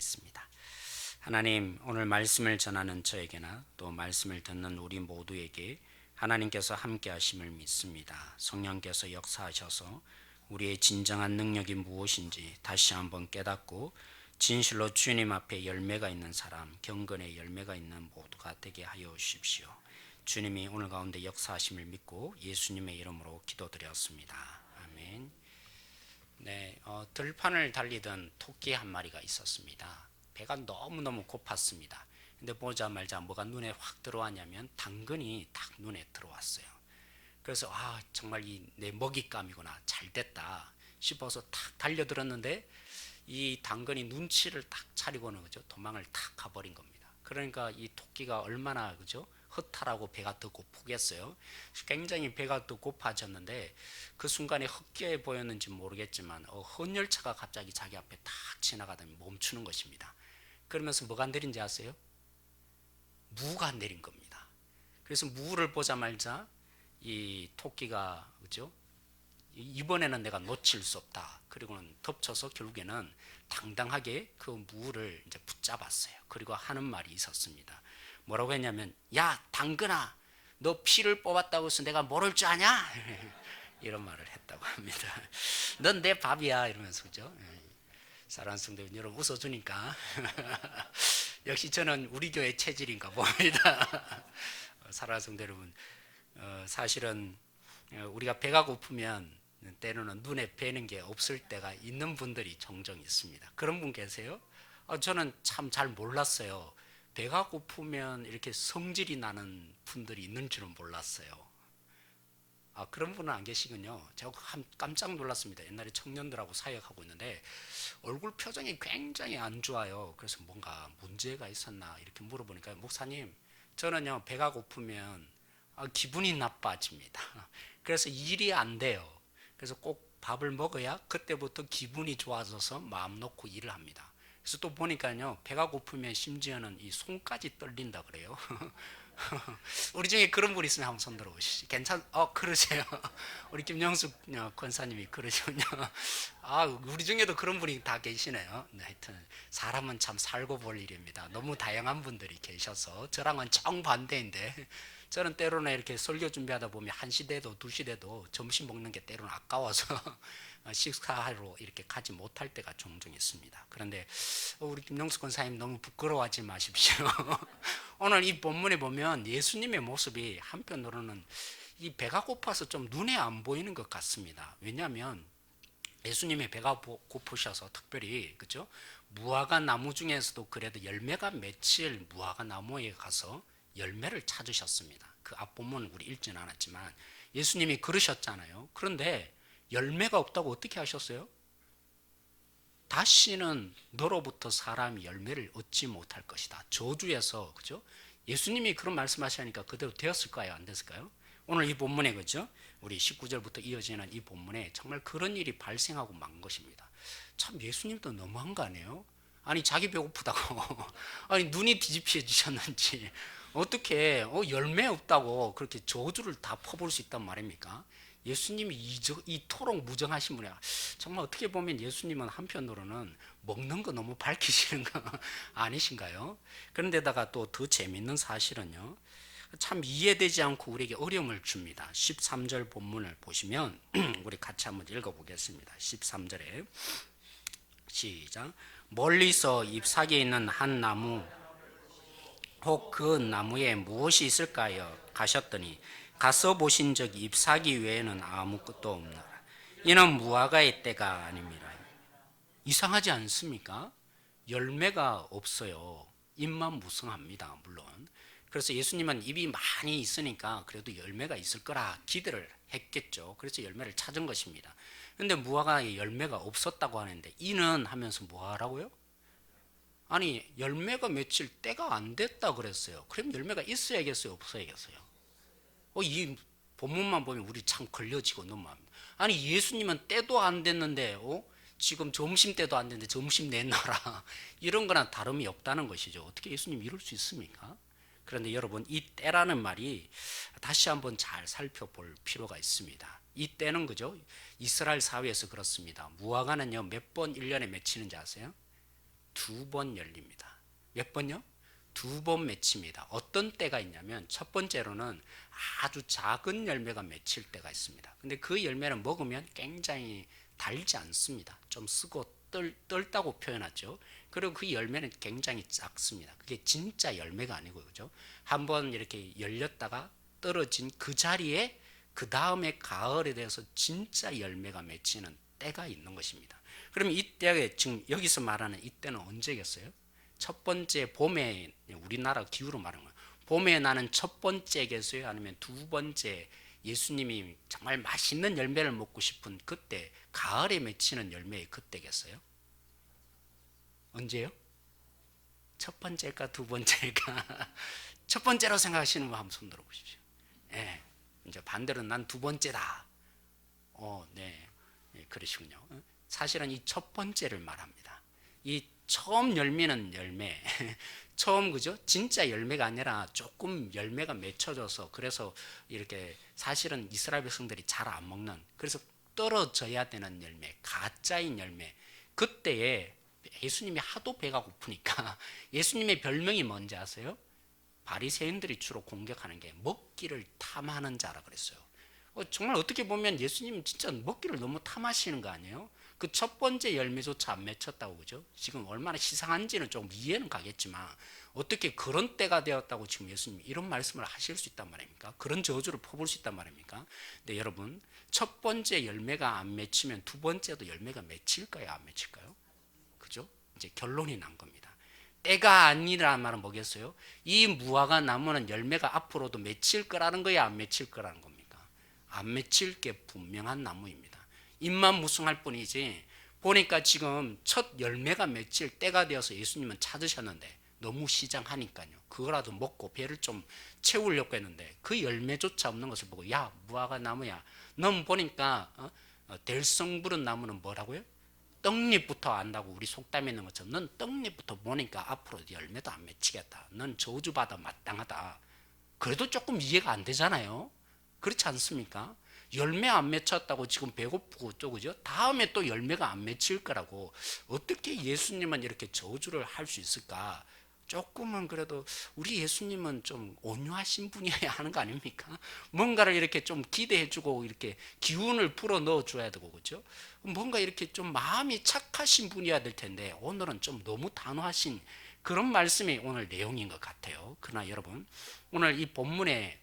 기도하겠습니다. 하나님, 오늘 말씀을 전하는 저에게나 또 말씀을 듣는 우리 모두에게 하나님께서 함께 하심을 믿습니다. 성령께서 역사하셔서 우리의 진정한 능력이 무엇인지 다시 한번 깨닫고 진실로 주님 앞에 열매가 있는 사람, 경건의 열매가 있는 모두가 되게 하여 주십시오. 주님이 오늘 가운데 역사하심을 믿고 예수님의 이름으로 기도드렸습니다. 아멘. 네, 들판을 달리던 토끼 한 마리가 있었습니다. 배가 너무너무 고팠습니다. 근데 보자 말자 뭐가 눈에 확 들어왔냐면 당근이 딱 눈에 들어왔어요. 그래서 정말 이 내 먹잇감이구나, 잘 됐다 싶어서 탁 달려들었는데 이 당근이 눈치를 딱 차리고는 그죠, 도망을 탁 가버린 겁니다. 그러니까 이 토끼가 얼마나 그죠, 허탈하고 배가 더 고프겠어요. 굉장히 배가 더 고파졌는데 그 순간에 헛기에 보였는지 모르겠지만 헌열차가 갑자기 자기 앞에 탁 지나가더니 멈추는 것입니다. 그러면서 뭐가 내린지 아세요? 무가 내린 겁니다. 그래서 무를 보자마자 이 토끼가 그죠, 이번에는 내가 놓칠 수 없다. 그리고는 덮쳐서 결국에는 당당하게 그 무를 이제 붙잡았어요. 그리고 하는 말이 있었습니다. 뭐라고 했냐면, 야 당근아, 너 피를 뽑았다고 해서 내가 모를 줄 아냐? 이런 말을 했다고 합니다. 넌 내 밥이야 이러면서 그죠. 사랑하는 성도 여러분 웃어주니까 역시 저는 우리 교회 체질인가 봅니다. 사랑하는 성도 여러분, 사실은 우리가 배가 고프면 때로는 눈에 뵈는 게 없을 때가 있는 분들이 종종 있습니다. 그런 분 계세요? 저는 참 잘 몰랐어요. 배가 고프면 이렇게 성질이 나는 분들이 있는 줄은 몰랐어요. 그런 분은 안 계시군요. 제가 깜짝 놀랐습니다. 옛날에 청년들하고 사역하고 있는데 얼굴 표정이 굉장히 안 좋아요. 그래서 뭔가 문제가 있었나 이렇게 물어보니까, 목사님, 저는요 배가 고프면 기분이 나빠집니다. 그래서 일이 안 돼요. 그래서 꼭 밥을 먹어야 그때부터 기분이 좋아져서 마음 놓고 일을 합니다. 그래서 또 보니까요, 배가 고프면 심지어는 이 손까지 떨린다 그래요. 우리 중에 그런 분 있으면 한번 손 들어보시죠. 그러세요. 우리 김영숙 권사님이 그러시군요. 우리 중에도 그런 분이 다 계시네요. 네, 하여튼 사람은 참 살고 볼 일입니다. 너무 다양한 분들이 계셔서 저랑은 정반대인데, 저는 때로는 이렇게 설교 준비하다 보면 1시 돼도 2시 돼도 점심 먹는 게 때로는 아까워서 식사하러 이렇게 가지 못할 때가 종종 있습니다. 그런데 우리 김영수 권사님 너무 부끄러워하지 마십시오. 오늘 이 본문에 보면 예수님의 모습이 한편으로는 이 배가 고파서 좀 눈에 안 보이는 것 같습니다. 왜냐하면 예수님의 배가 고프셔서 특별히 그죠, 무화과 나무 중에서도 그래도 열매가 맺힐 무화과 나무에 가서 열매를 찾으셨습니다. 그 앞본문은 우리 읽지는 않았지만 예수님이 그러셨잖아요. 그런데 열매가 없다고 어떻게 하셨어요? 다시는 너로부터 사람이 열매를 얻지 못할 것이다. 저주에서 그죠? 예수님이 그런 말씀하시니까 그대로 되었을까요? 안 됐을까요? 오늘 이 본문에 그죠? 우리 19절부터 이어지는 이 본문에 정말 그런 일이 발생하고 만 것입니다. 참 예수님도 너무한 거 아니에요? 아니 자기 배고프다고 아니 눈이 뒤집혀지셨는지 어떻게 열매 없다고 그렇게 저주를 다 퍼부을 수 있단 말입니까? 예수님이 이토록 무정하신 분이야. 정말 어떻게 보면 예수님은 한편으로는 먹는 거 너무 밝히시는 거 아니신가요? 그런데다가 또 더 재밌는 사실은요, 참 이해되지 않고 우리에게 어려움을 줍니다. 13절 본문을 보시면 우리 같이 한번 읽어보겠습니다. 13절에 시작. 멀리서 잎사귀에 있는 한 나무 혹 그 나무에 무엇이 있을까요? 가셨더니 가서 보신 적 잎사귀 외에는 아무것도 없나라. 이는 무화과의 때가 아닙니다. 이상하지 않습니까? 열매가 없어요. 잎만 무성합니다. 물론. 그래서 예수님은 잎이 많이 있으니까 그래도 열매가 있을 거라 기대를 했겠죠. 그래서 열매를 찾은 것입니다. 그런데 무화과에 열매가 없었다고 하는데 이는 하면서 뭐 하라고요? 아니 열매가 맺힐 때가 안 됐다 그랬어요. 그럼 열매가 있어야겠어요, 없어야겠어요? 이 본문만 보면 우리 참 걸려지고 너무합니다. 아니 예수님은 때도 안 됐는데 지금 점심 때도 안 됐는데 점심 내놔라 이런 거나 다름이 없다는 것이죠. 어떻게 예수님 이럴 수 있습니까? 그런데 여러분, 이 때라는 말이 다시 한번 잘 살펴볼 필요가 있습니다. 이 때는 그죠, 이스라엘 사회에서 그렇습니다. 무화과는요 몇 번 1년에 맺히는지 아세요? 두 번 열립니다. 몇 번요? 두 번 맺힙니다. 어떤 때가 있냐면 첫 번째로는 아주 작은 열매가 맺힐 때가 있습니다. 근데 그 열매는 먹으면 굉장히 달지 않습니다. 좀 쓰고 떨다고 표현하죠. 그리고 그 열매는 굉장히 작습니다. 그게 진짜 열매가 아니고, 그죠? 한번 이렇게 열렸다가 떨어진 그 자리에 그 다음에 가을에 대해서 진짜 열매가 맺히는 때가 있는 것입니다. 그럼 이때에 지금 여기서 말하는 이때는 언제겠어요? 첫 번째 봄에, 우리나라 기후로 말하는 거예요. 봄에 나는 첫 번째겠어요? 아니면 두 번째 예수님이 정말 맛있는 열매를 먹고 싶은 그때, 가을에 맺히는 열매의 그때겠어요? 언제요? 첫 번째일까 두 번째일까? 첫 번째라고 생각하시는 분 한번 손 들어보십시오. 예, 이제 반대로 난 두 번째다. 네, 그러시군요. 사실은 이 첫 번째를 말합니다. 이 처음 열매는 열매, 처음, 그죠? 진짜 열매가 아니라 조금 열매가 맺혀져서, 그래서 이렇게 사실은 이스라엘 백성들이 잘 안 먹는, 그래서 떨어져야 되는 열매, 가짜인 열매. 그때에 예수님이 하도 배가 고프니까 예수님의 별명이 뭔지 아세요? 바리새인들이 주로 공격하는 게 먹기를 탐하는 자라 그랬어요. 정말 어떻게 보면 예수님 진짜 먹기를 너무 탐하시는 거 아니에요? 그 첫 번째 열매조차 안 맺혔다고, 그죠? 지금 얼마나 시상한지는 조금 이해는 가겠지만 어떻게 그런 때가 되었다고 지금 예수님이 이런 말씀을 하실 수 있단 말입니까? 그런 저주를 퍼볼 수 있단 말입니까? 근데 여러분, 첫 번째 열매가 안 맺히면 두 번째도 열매가 맺힐까요? 안 맺힐까요? 그죠? 이제 결론이 난 겁니다. 때가 아니라는 말은 뭐겠어요? 이 무화과 나무는 열매가 앞으로도 맺힐 거라는 거야, 안 맺힐 거라는 겁니까? 안 맺힐 게 분명한 나무입니다. 입만 무성할 뿐이지, 보니까 지금 첫 열매가 맺힐 때가 되어서 예수님은 찾으셨는데 너무 시장하니까요. 그거라도 먹고 배를 좀 채우려고 했는데 그 열매조차 없는 것을 보고, 야, 무화과 나무야, 넌 보니까 될성 부른 나무는 뭐라고요? 떡잎부터 안다고, 우리 속담에 있는 것처럼 넌 떡잎부터 보니까 앞으로 열매도 안 맺히겠다. 넌 저주받아 마땅하다. 그래도 조금 이해가 안 되잖아요. 그렇지 않습니까? 열매 안 맺혔다고 지금 배고프고 또, 그죠? 다음에 또 열매가 안 맺힐 거라고 어떻게 예수님은 이렇게 저주를 할 수 있을까? 조금은 그래도 우리 예수님은 좀 온유하신 분이어야 하는 거 아닙니까? 뭔가를 이렇게 좀 기대해주고 이렇게 기운을 풀어 넣어줘야 되고, 그죠? 뭔가 이렇게 좀 마음이 착하신 분이어야 될 텐데 오늘은 좀 너무 단호하신 그런 말씀이 오늘 내용인 것 같아요. 그러나 여러분, 오늘 이 본문의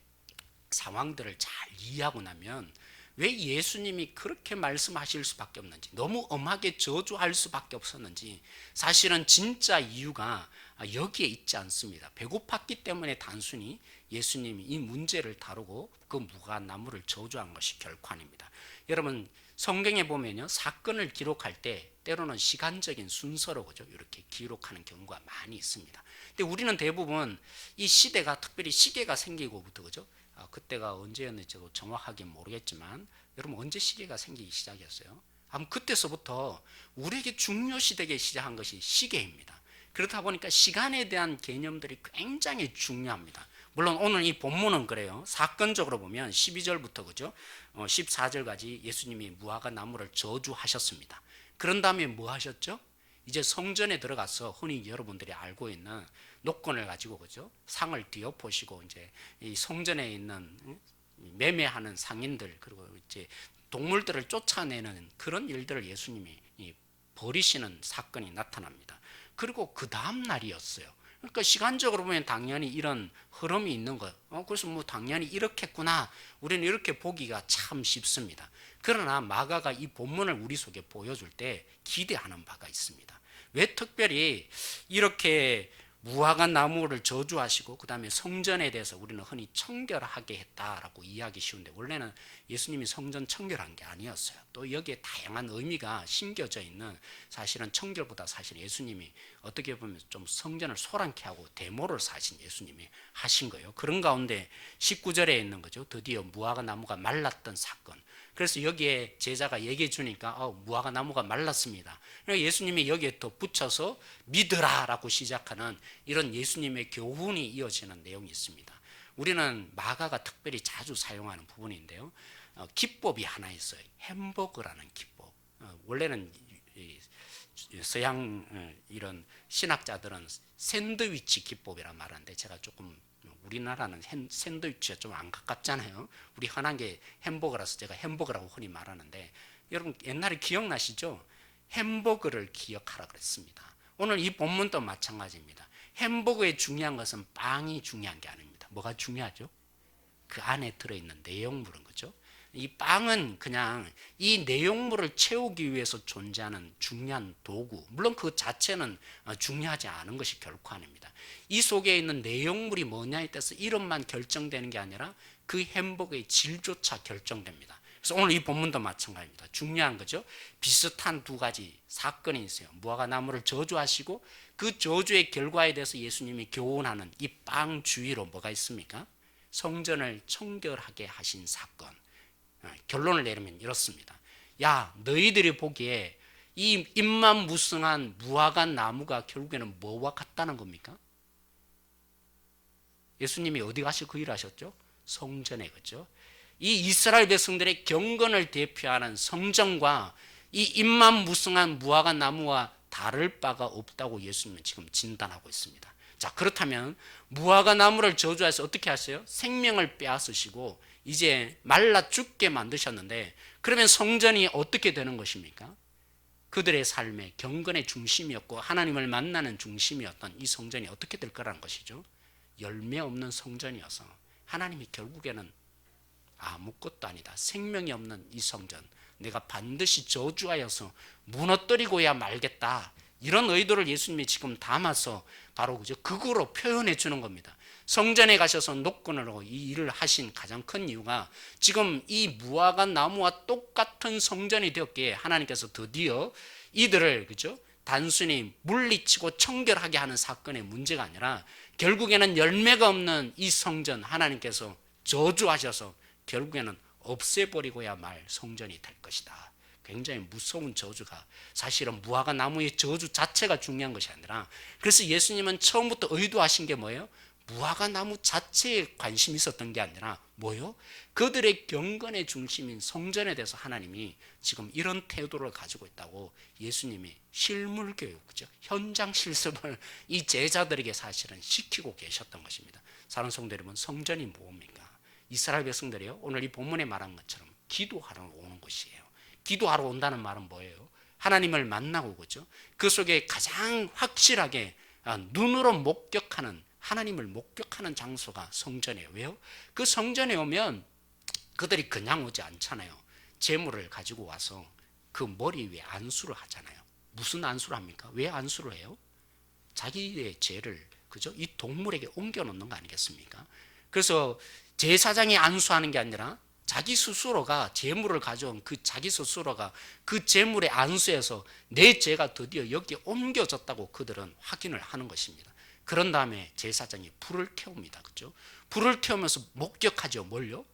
상황들을 잘 이해하고 나면 왜 예수님이 그렇게 말씀하실 수밖에 없는지, 너무 엄하게 저주할 수밖에 없었는지, 사실은 진짜 이유가 여기에 있지 않습니다. 배고팠기 때문에 단순히 예수님이 이 문제를 다루고 그 무화과나무를 저주한 것이 결코 아닙니다. 여러분, 성경에 보면요, 사건을 기록할 때 때로는 시간적인 순서로, 그죠, 이렇게 기록하는 경우가 많이 있습니다. 근데 우리는 대부분 이 시대가, 특별히 시계가 생기고부터, 그죠, 그때가 언제였는지 정확하게 모르겠지만 여러분, 언제 시계가 생기기 시작했어요? 아마 그때서부터 우리에게 중요시되게 시작한 것이 시계입니다. 그렇다 보니까 시간에 대한 개념들이 굉장히 중요합니다. 물론 오늘 이 본문은 그래요. 사건적으로 보면 12절부터, 그죠, 14절까지 예수님이 무화과 나무를 저주하셨습니다. 그런 다음에 뭐 하셨죠? 이제 성전에 들어가서 흔히 여러분들이 알고 있는 노건을 가지고, 그죠, 상을 뒤엎으시고 이제 이 성전에 있는 매매하는 상인들, 그리고 이제 동물들을 쫓아내는 그런 일들을 예수님이 벌이시는 사건이 나타납니다. 그리고 그 다음 날이었어요. 그러니까 시간적으로 보면 당연히 이런 흐름이 있는 것. 그래서 뭐 당연히 이렇겠구나. 우리는 이렇게 보기가 참 쉽습니다. 그러나 마가가 이 본문을 우리 속에 보여줄 때 기대하는 바가 있습니다. 왜 특별히 이렇게 무화과 나무를 저주하시고 그 다음에 성전에 대해서 우리는 흔히 청결하게 했다라고 이해하기 쉬운데, 원래는 예수님이 성전 청결한 게 아니었어요. 또 여기에 다양한 의미가 심겨져 있는, 사실은 청결보다 사실 예수님이 어떻게 보면 좀 성전을 소란케 하고 데모를 사신 예수님이 하신 거예요. 그런 가운데 19절에 있는 거죠. 드디어 무화과 나무가 말랐던 사건. 그래서 여기에 제자가 얘기해 주니까 무화과 나무가 말랐습니다. 예수님이 여기에 더 붙여서 믿으라라고 시작하는 이런 예수님의 교훈이 이어지는 내용이 있습니다. 우리는 마가가 특별히 자주 사용하는 부분인데요, 기법이 하나 있어요. 햄버거라는 기법. 원래는 서양 이런 신학자들은 샌드위치 기법이라 말하는데, 제가 조금 우리나라는 샌드위치가 좀 안 가깝잖아요. 우리 흔한 게 햄버거라서 제가 햄버거라고 흔히 말하는데, 여러분 옛날에 기억나시죠? 햄버거를 기억하라 그랬습니다. 오늘 이 본문도 마찬가지입니다. 햄버거의 중요한 것은 빵이 중요한 게 아닙니다. 뭐가 중요하죠? 그 안에 들어있는 내용물은, 그죠? 이 빵은 그냥 이 내용물을 채우기 위해서 존재하는 중요한 도구, 물론 그 자체는 중요하지 않은 것이 결코 아닙니다. 이 속에 있는 내용물이 뭐냐에 따라서 이름만 결정되는 게 아니라 그 햄버거의 질조차 결정됩니다. 그래서 오늘 이 본문도 마찬가지입니다. 중요한 거죠. 비슷한 두 가지 사건이 있어요. 무화과 나무를 저주하시고 그 저주의 결과에 대해서 예수님이 교훈하는 이 빵 주위로 뭐가 있습니까? 성전을 청결하게 하신 사건. 결론을 내리면 이렇습니다. 야, 너희들이 보기에 이 잎만 무성한 무화과 나무가 결국에는 뭐와 같다는 겁니까? 예수님이 어디 가서 그 일을 하셨죠? 성전에, 그죠? 이 이스라엘 백성들의 경건을 대표하는 성전과 이 잎만 무성한 무화과 나무와 다를 바가 없다고 예수님은 지금 진단하고 있습니다. 자, 그렇다면 무화과 나무를 저주해서 어떻게 하세요? 생명을 빼앗으시고 이제 말라 죽게 만드셨는데, 그러면 성전이 어떻게 되는 것입니까? 그들의 삶의 경건의 중심이었고 하나님을 만나는 중심이었던 이 성전이 어떻게 될 거라는 것이죠. 열매 없는 성전이어서 하나님이 결국에는 아무것도 아니다, 생명이 없는 이 성전 내가 반드시 저주하여서 무너뜨리고야 말겠다, 이런 의도를 예수님이 지금 담아서 바로 극으로 표현해 주는 겁니다. 성전에 가셔서 노건으로 이 일을 하신 가장 큰 이유가 지금 이 무화과 나무와 똑같은 성전이 되었기에 하나님께서 드디어 이들을, 그죠, 단순히 물리치고 청결하게 하는 사건의 문제가 아니라 결국에는 열매가 없는 이 성전 하나님께서 저주하셔서 결국에는 없애버리고야 말 성전이 될 것이다. 굉장히 무서운 저주가, 사실은 무화과 나무의 저주 자체가 중요한 것이 아니라, 그래서 예수님은 처음부터 의도하신 게 뭐예요? 무화과 나무 자체에 관심이 있었던 게 아니라 뭐요? 그들의 경건의 중심인 성전에 대해서 하나님이 지금 이런 태도를 가지고 있다고 예수님이 실물 교육, 그죠? 현장 실습을 이 제자들에게 사실은 시키고 계셨던 것입니다. 사랑하는 성도 여러분, 성전이 뭡니까? 이스라엘 백성들이요, 오늘 이 본문에 말한 것처럼 기도하러 오는 곳이에요. 기도하러 온다는 말은 뭐예요? 하나님을 만나고, 그죠? 그 속에 가장 확실하게 눈으로 목격하는, 하나님을 목격하는 장소가 성전이에요. 왜요? 그 성전에 오면 그들이 그냥 오지 않잖아요. 재물을 가지고 와서 그 머리 위에 안수를 하잖아요. 무슨 안수를 합니까? 왜 안수를 해요? 자기의 죄를, 그죠, 이 동물에게 옮겨 놓는 거 아니겠습니까? 그래서 제사장이 안수하는 게 아니라 자기 스스로가 재물을 가져온 그 자기 스스로가 그 재물의 안수에서 내 죄가 드디어 여기에 옮겨졌다고 그들은 확인을 하는 것입니다. 그런 다음에 제사장이 불을 태웁니다. 그죠? 불을 태우면서 목격하죠. 뭘요?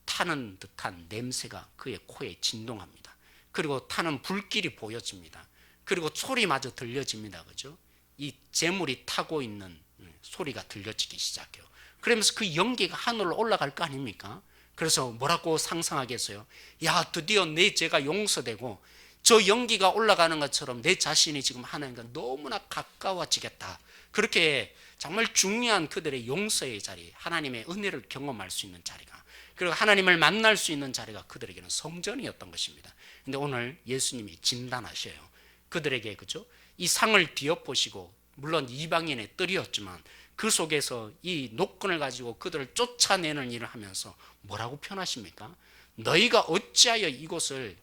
타는 듯한 냄새가 그의 코에 진동합니다. 그리고 타는 불길이 보여집니다. 그리고 소리마저 들려집니다. 그죠? 이 재물이 타고 있는 소리가 들려지기 시작해요. 그러면서 그 연기가 하늘로 올라갈 거 아닙니까? 그래서 뭐라고 상상하겠어요? 야, 드디어 내 죄가 용서되고 저 연기가 올라가는 것처럼 내 자신이 지금 하나님과 너무나 가까워지겠다. 그렇게 정말 중요한 그들의 용서의 자리, 하나님의 은혜를 경험할 수 있는 자리가, 그리고 하나님을 만날 수 있는 자리가 그들에게는 성전이었던 것입니다. 근데 오늘 예수님이 진단하셔요. 그들에게, 그죠? 이 상을 뒤엎으시고, 물론 이방인의 뜰이었지만 그 속에서 이 노건을 가지고 그들을 쫓아내는 일을 하면서 뭐라고 표현하십니까? 너희가 어찌하여 이곳을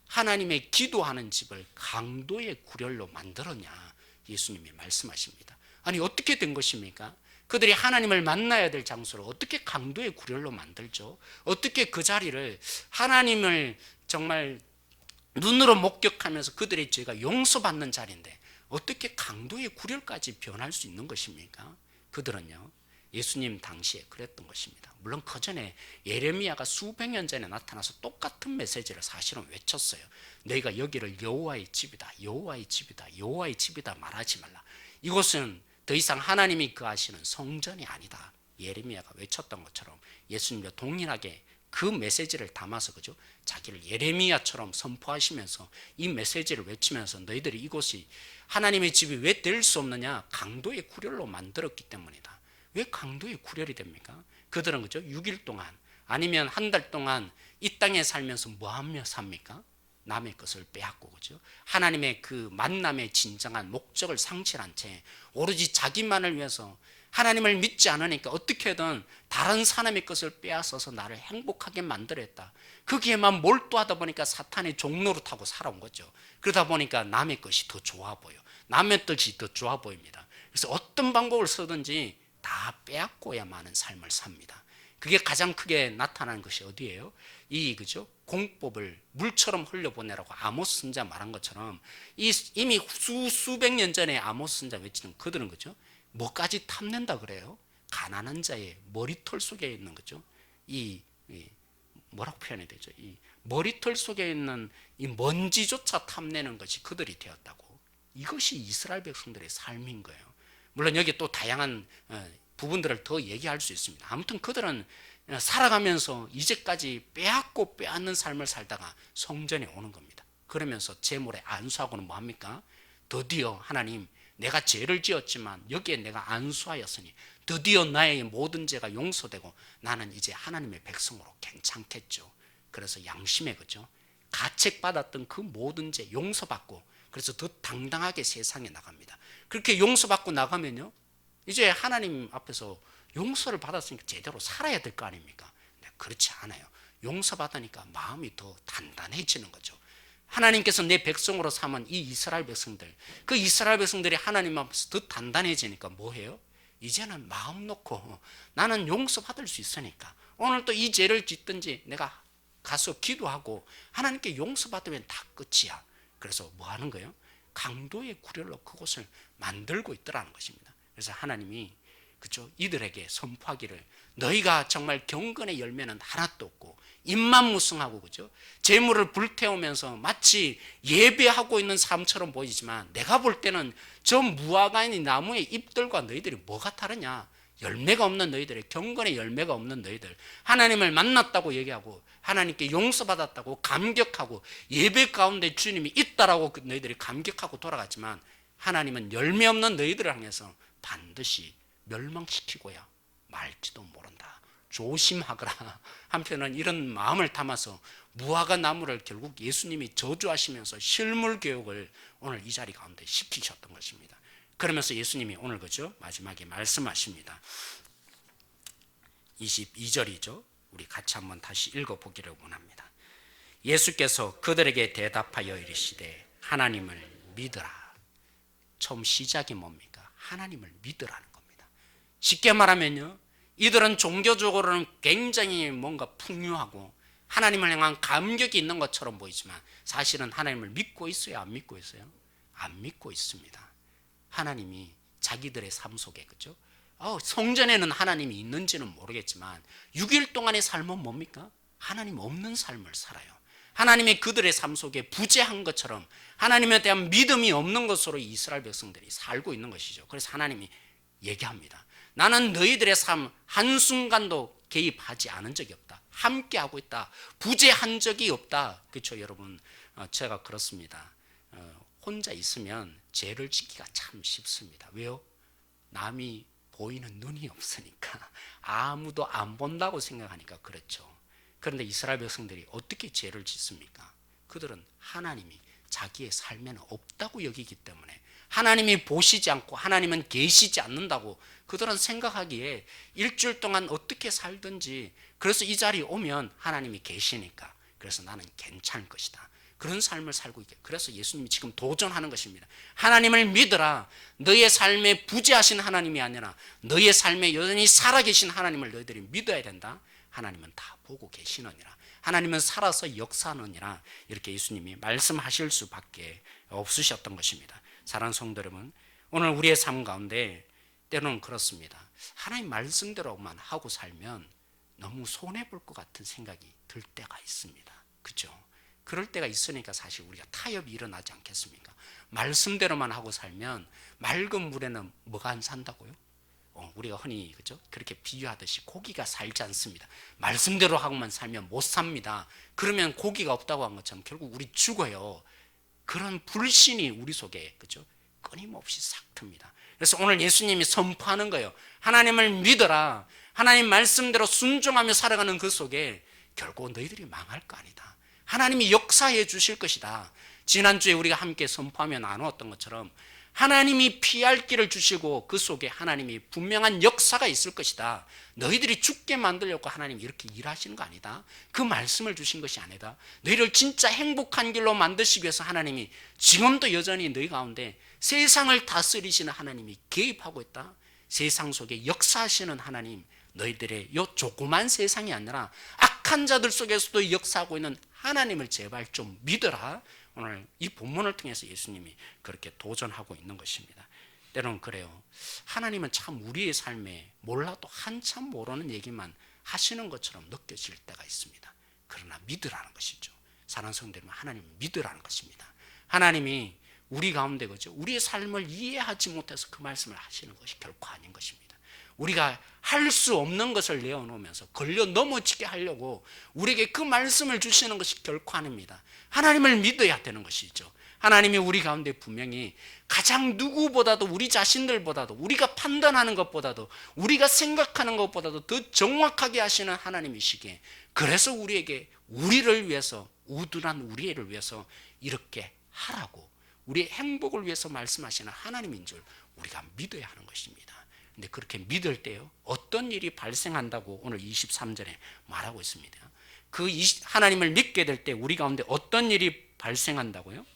하나님의 기도하는 집을 강도의 구렬로 만들었냐, 예수님이 말씀하십니다. 아니, 어떻게 된 것입니까? 그들이 하나님을 만나야 될 장소를 어떻게 강도의 구렬로 만들죠? 어떻게 그 자리를 하나님을 정말 눈으로 목격하면서 그들의 죄가 용서받는 자리인데 어떻게 강도의 구렬까지 변할 수 있는 것입니까? 그들은요, 예수님 당시에 그랬던 것입니다. 물론 그 전에 예레미야가 수백 년 전에 나타나서 똑같은 메시지를 사실은 외쳤어요. 너희가 여기를 여호와의 집이다, 여호와의 집이다, 여호와의 집이다 말하지 말라. 이곳은 더 이상 하나님이 거하시는 성전이 아니다. 예레미야가 외쳤던 것처럼 예수님과 동일하게 그 메시지를 담아서 그죠? 자기를 예레미야처럼 선포하시면서 이 메시지를 외치면서 너희들이 이곳이 하나님의 집이 왜 될 수 없느냐? 강도의 구렬로 만들었기 때문이다. 왜 강도의 구렬이 됩니까? 그들은 그죠? 6일 동안 아니면 한 달 동안 이 땅에 살면서 뭐 하며 삽니까? 남의 것을 빼앗고 그죠? 하나님의 그 만남의 진정한 목적을 상실한 채 오로지 자기만을 위해서 하나님을 믿지 않으니까 어떻게든 다른 사람의 것을 빼앗아서 나를 행복하게 만들었다. 거기에만 몰두하다 보니까 사탄의 종노릇하고 살아온 거죠. 그러다 보니까 남의 것이 더 좋아 보여. 남의 뜻이 더 좋아 보입니다. 그래서 어떤 방법을 쓰든지 다 빼앗고야만은 삶을 삽니다. 그게 가장 크게 나타나는 것이 어디예요? 이 그죠? 공법을 물처럼 흘려보내라고 아모스 선자 말한 것처럼 이미 수백 년 전에 아모스 선자 외치는 그들은 그죠? 뭐까지 탐낸다 그래요? 가난한 자의 머리털 속에 있는 거죠. 이 뭐라고 표현해야 되죠? 이 머리털 속에 있는 이 먼지조차 탐내는 것이 그들이 되었다고. 이것이 이스라엘 백성들의 삶인 거예요. 물론 여기 또 다양한 부분들을 더 얘기할 수 있습니다. 아무튼 그들은 살아가면서 이제까지 빼앗고 빼앗는 삶을 살다가 성전에 오는 겁니다. 그러면서 제물에 안수하고는 뭐합니까? 드디어 하나님, 내가 죄를 지었지만 여기에 내가 안수하였으니 드디어 나의 모든 죄가 용서되고 나는 이제 하나님의 백성으로 괜찮겠죠. 그래서 양심의 그죠? 가책받았던 그 모든 죄 용서받고 그래서 더 당당하게 세상에 나갑니다. 그렇게 용서받고 나가면요, 이제 하나님 앞에서 용서를 받았으니까 제대로 살아야 될 거 아닙니까? 네, 그렇지 않아요. 용서받으니까 마음이 더 단단해지는 거죠. 하나님께서 내 백성으로 삼은 이 이스라엘 백성들, 그 이스라엘 백성들이 하나님 앞에서 더 단단해지니까 뭐해요? 이제는 마음 놓고 나는 용서받을 수 있으니까 오늘 또 이 죄를 짓든지 내가 가서 기도하고 하나님께 용서받으면 다 끝이야. 그래서 뭐 하는 거예요? 강도의 구렬로 그곳을 만들고 있더라는 것입니다. 그래서 하나님이 그죠? 이들에게 선포하기를 너희가 정말 경건의 열매는 하나도 없고 입만 무성하고 그죠? 재물을 불태우면서 마치 예배하고 있는 삶처럼 보이지만 내가 볼 때는 저 무화과인 나무의 잎들과 너희들이 뭐가 다르냐? 열매가 없는 너희들의 경건의 열매가 없는 너희들, 하나님을 만났다고 얘기하고 하나님께 용서받았다고 감격하고 예배 가운데 주님이 있다라고 너희들이 감격하고 돌아갔지만 하나님은 열매 없는 너희들을 향해서 반드시 멸망시키고야 말지도 모른다. 조심하거라. 한편은 이런 마음을 담아서 무화과 나무를 결국 예수님이 저주하시면서 실물 교육을 오늘 이 자리 가운데 시키셨던 것입니다. 그러면서 예수님이 오늘 그죠? 마지막에 말씀하십니다. 22절이죠. 우리 같이 한번 다시 읽어보기를 원합니다. 예수께서 그들에게 대답하여 이르시되 하나님을 믿으라. 처음 시작이 뭡니까? 하나님을 믿으라는 겁니다. 쉽게 말하면요, 이들은 종교적으로는 굉장히 뭔가 풍요하고 하나님을 향한 감격이 있는 것처럼 보이지만 사실은 하나님을 믿고 있어요? 안 믿고 있어요? 안 믿고 있습니다. 하나님이 자기들의 삶 속에 그죠? 성전에는 하나님이 있는지는 모르겠지만 6일 동안의 삶은 뭡니까? 하나님 없는 삶을 살아요. 하나님이 그들의 삶 속에 부재한 것처럼 하나님에 대한 믿음이 없는 것으로 이스라엘 백성들이 살고 있는 것이죠. 그래서 하나님이 얘기합니다. 나는 너희들의 삶 한순간도 개입하지 않은 적이 없다. 함께하고 있다. 부재한 적이 없다. 그렇죠, 여러분? 제가 그렇습니다. 혼자 있으면 죄를 짓기가 참 쉽습니다. 왜요? 남이 보이는 눈이 없으니까, 아무도 안 본다고 생각하니까 그렇죠. 그런데 이스라엘 백성들이 어떻게 죄를 짓습니까? 그들은 하나님이 자기의 삶에는 없다고 여기기 때문에 하나님이 보시지 않고 하나님은 계시지 않는다고 그들은 생각하기에 일주일 동안 어떻게 살든지, 그래서 이 자리에 오면 하나님이 계시니까 그래서 나는 괜찮을 것이다. 그런 삶을 살고 있게. 그래서 예수님이 지금 도전하는 것입니다. 하나님을 믿으라. 너의 삶에 부재하신 하나님이 아니라 너의 삶에 여전히 살아계신 하나님을 너희들이 믿어야 된다. 하나님은 다 보고 계시느니라. 하나님은 살아서 역사하느니라. 이렇게 예수님이 말씀하실 수밖에 없으셨던 것입니다. 사랑하는 성도 여러분, 오늘 우리의 삶 가운데 때로는 그렇습니다. 하나님 말씀대로만 하고 살면 너무 손해볼 것 같은 생각이 들 때가 있습니다. 그렇죠? 그럴 때가 있으니까 사실 우리가 타협이 일어나지 않겠습니까? 말씀대로만 하고 살면 맑은 물에는 뭐가 안 산다고요? 우리가 흔히 그죠? 그렇게 비유하듯이 고기가 살지 않습니다. 말씀대로 하고만 살면 못 삽니다. 그러면 고기가 없다고 한 것처럼 결국 우리 죽어요. 그런 불신이 우리 속에 그죠? 끊임없이 싹틉니다. 그래서 오늘 예수님이 선포하는 거예요. 하나님을 믿어라. 하나님 말씀대로 순종하며 살아가는 그 속에 결국 너희들이 망할 거 아니다. 하나님이 역사해 주실 것이다. 지난주에 우리가 함께 선포하며 나누었던 것처럼 하나님이 피할 길을 주시고 그 속에 하나님이 분명한 역사가 있을 것이다. 너희들이 죽게 만들려고 하나님이 이렇게 일하시는 거 아니다. 그 말씀을 주신 것이 아니다. 너희를 진짜 행복한 길로 만드시기 위해서 하나님이 지금도 여전히 너희 가운데 세상을 다스리시는 하나님이 개입하고 있다. 세상 속에 역사하시는 하나님, 너희들의 요 조그만 세상이 아니라 악한 자들 속에서도 역사하고 있는 하나님을 제발 좀 믿어라. 오늘 이 본문을 통해서 예수님이 그렇게 도전하고 있는 것입니다. 때로는 그래요. 하나님은 참 우리의 삶에 몰라도 한참 모르는 얘기만 하시는 것처럼 느껴질 때가 있습니다. 그러나 믿으라는 것이죠. 사랑하는 성도 여러분, 하나님을 믿으라는 것입니다. 하나님이 우리 가운데 그죠? 우리의 삶을 이해하지 못해서 그 말씀을 하시는 것이 결코 아닌 것입니다. 우리가 할 수 없는 것을 내어놓으면서 걸려 넘어지게 하려고 우리에게 그 말씀을 주시는 것이 결코 아닙니다. 하나님을 믿어야 되는 것이죠. 하나님이 우리 가운데 분명히 가장 누구보다도 우리 자신들보다도 우리가 판단하는 것보다도 우리가 생각하는 것보다도 더 정확하게 하시는 하나님이시기에 그래서 우리에게 우리를 위해서 우둔한 우리를 위해서 이렇게 하라고 우리의 행복을 위해서 말씀하시는 하나님인 줄 우리가 믿어야 하는 것입니다. 근데 그렇게 믿을 때요 어떤 일이 발생한다고 오늘 23절에 말하고 있습니다. 그 하나님을 믿게 될 때 우리 가운데 어떤 일이 발생한다고요?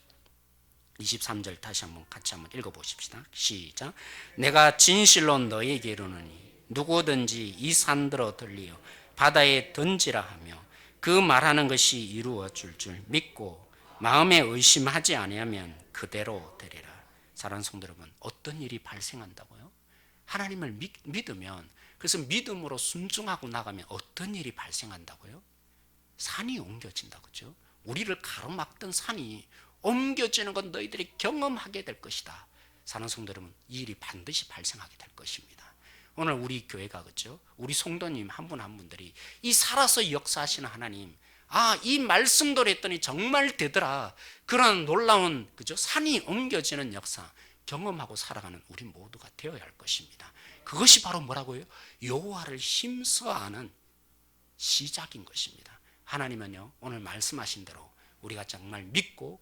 23절 다시 한번 같이 한번 읽어보십시다. 시작. 내가 진실로 너에게 이르노니 누구든지 이 산들어 들리어 바다에 던지라 하며 그 말하는 것이 이루어질 줄 믿고 마음에 의심하지 아니하면 그대로 되리라. 사랑하는 성도 여러분, 어떤 일이 발생한다고요? 하나님을 믿으면, 그래서 믿음으로 순종하고 나가면 어떤 일이 발생한다고요? 산이 옮겨진다, 그죠? 우리를 가로막던 산이 옮겨지는 건 너희들이 경험하게 될 것이다. 사랑하는 성도 여러분, 이 일이 반드시 발생하게 될 것입니다. 오늘 우리 교회가 그죠? 우리 성도님 한 분 한 분들이 이 살아서 역사하시는 하나님, 이 말씀대로 했더니 정말 되더라. 그런 놀라운 그죠? 산이 옮겨지는 역사 경험하고 살아가는 우리 모두가 되어야 할 것입니다. 그것이 바로 뭐라고요? 여호와를 힘써 아는 시작인 것입니다. 하나님은요 오늘 말씀하신 대로 우리가 정말 믿고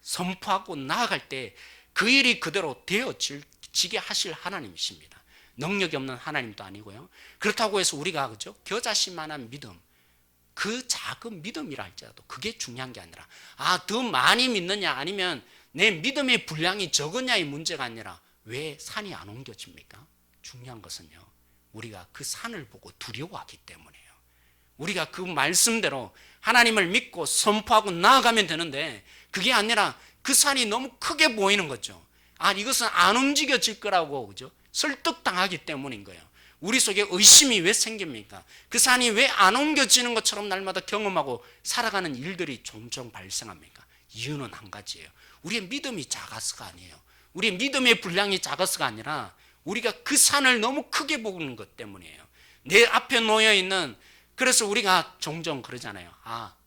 선포하고 나아갈 때 그 일이 그대로 되어지게 하실 하나님이십니다. 능력이 없는 하나님도 아니고요. 그렇다고 해서 우리가 그죠? 겨자씨만한 믿음, 그 작은 믿음이라 할지라도 그게 중요한 게 아니라 더 많이 믿느냐 아니면 내 믿음의 분량이 적으냐의 문제가 아니라 왜 산이 안 옮겨집니까? 중요한 것은요 우리가 그 산을 보고 두려워하기 때문이에요. 우리가 그 말씀대로 하나님을 믿고 선포하고 나아가면 되는데 그게 아니라 그 산이 너무 크게 보이는 거죠. 이것은 안 움직여질 거라고 그죠? 설득당하기 때문인 거예요. 우리 속에 의심이 왜 생깁니까? 그 산이 왜 안 옮겨지는 것처럼 날마다 경험하고 살아가는 일들이 종종 발생합니까? 이유는 한 가지예요. 우리의 믿음이 작아서가 아니에요. 우리의 믿음의 분량이 작아서가 아니라 우리가 그 산을 너무 크게 보는 것 때문이에요. 내 앞에 놓여 있는, 그래서 우리가 종종 그러잖아요.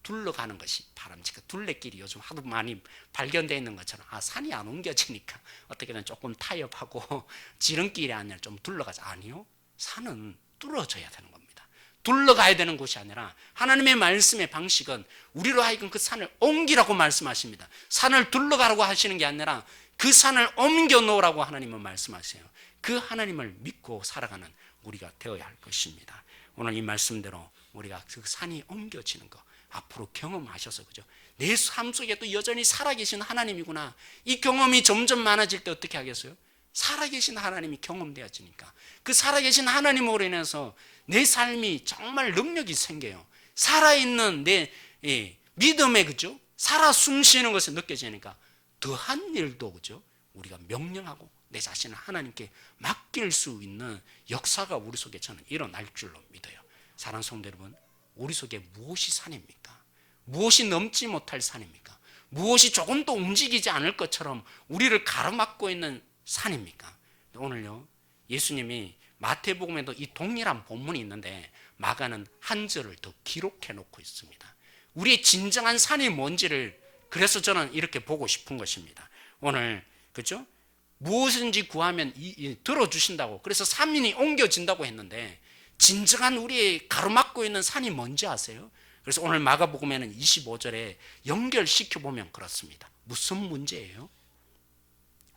둘러가는 것이 바람직한 둘레길이 요즘 하도 많이 발견되어 있는 것처럼 산이 안 옮겨지니까 어떻게든 조금 타협하고 지름길이 아니라 좀 둘러가자. 아니요. 산은 뚫어져야 되는 겁니다. 둘러가야 되는 곳이 아니라 하나님의 말씀의 방식은 우리로 하여금 그 산을 옮기라고 말씀하십니다. 산을 둘러가라고 하시는 게 아니라 그 산을 옮겨 놓으라고 하나님은 말씀하세요. 그 하나님을 믿고 살아가는 우리가 되어야 할 것입니다. 오늘 이 말씀대로 우리가 그 산이 옮겨지는 거 앞으로 경험하셔서 그죠? 내 삶 속에도 여전히 살아계신 하나님이구나. 이 경험이 점점 많아질 때 어떻게 하겠어요? 살아계신 하나님이 경험되어지니까 그 살아계신 하나님으로 인해서 내 삶이 정말 능력이 생겨요. 살아있는 내 믿음에 그죠? 살아 숨쉬는 것을 느껴지니까 더한 일도 그죠? 우리가 명령하고 내 자신을 하나님께 맡길 수 있는 역사가 우리 속에 저는 일어날 줄로 믿어요. 사랑하는 성도 여러분, 우리 속에 무엇이 산입니까? 무엇이 넘지 못할 산입니까? 무엇이 조금도 움직이지 않을 것처럼 우리를 가로막고 있는 산입니까? 오늘요 예수님이 마태복음에도 이 동일한 본문이 있는데 마가는 한 절을 더 기록해 놓고 있습니다. 우리의 진정한 산이 뭔지를 그래서 저는 이렇게 보고 싶은 것입니다. 오늘 그죠? 무엇인지 구하면 들어주신다고, 그래서 산이 옮겨진다고 했는데 진정한 우리의 가로막고 있는 산이 뭔지 아세요? 그래서 오늘 마가복음에는 25절에 연결시켜 보면 그렇습니다. 무슨 문제예요?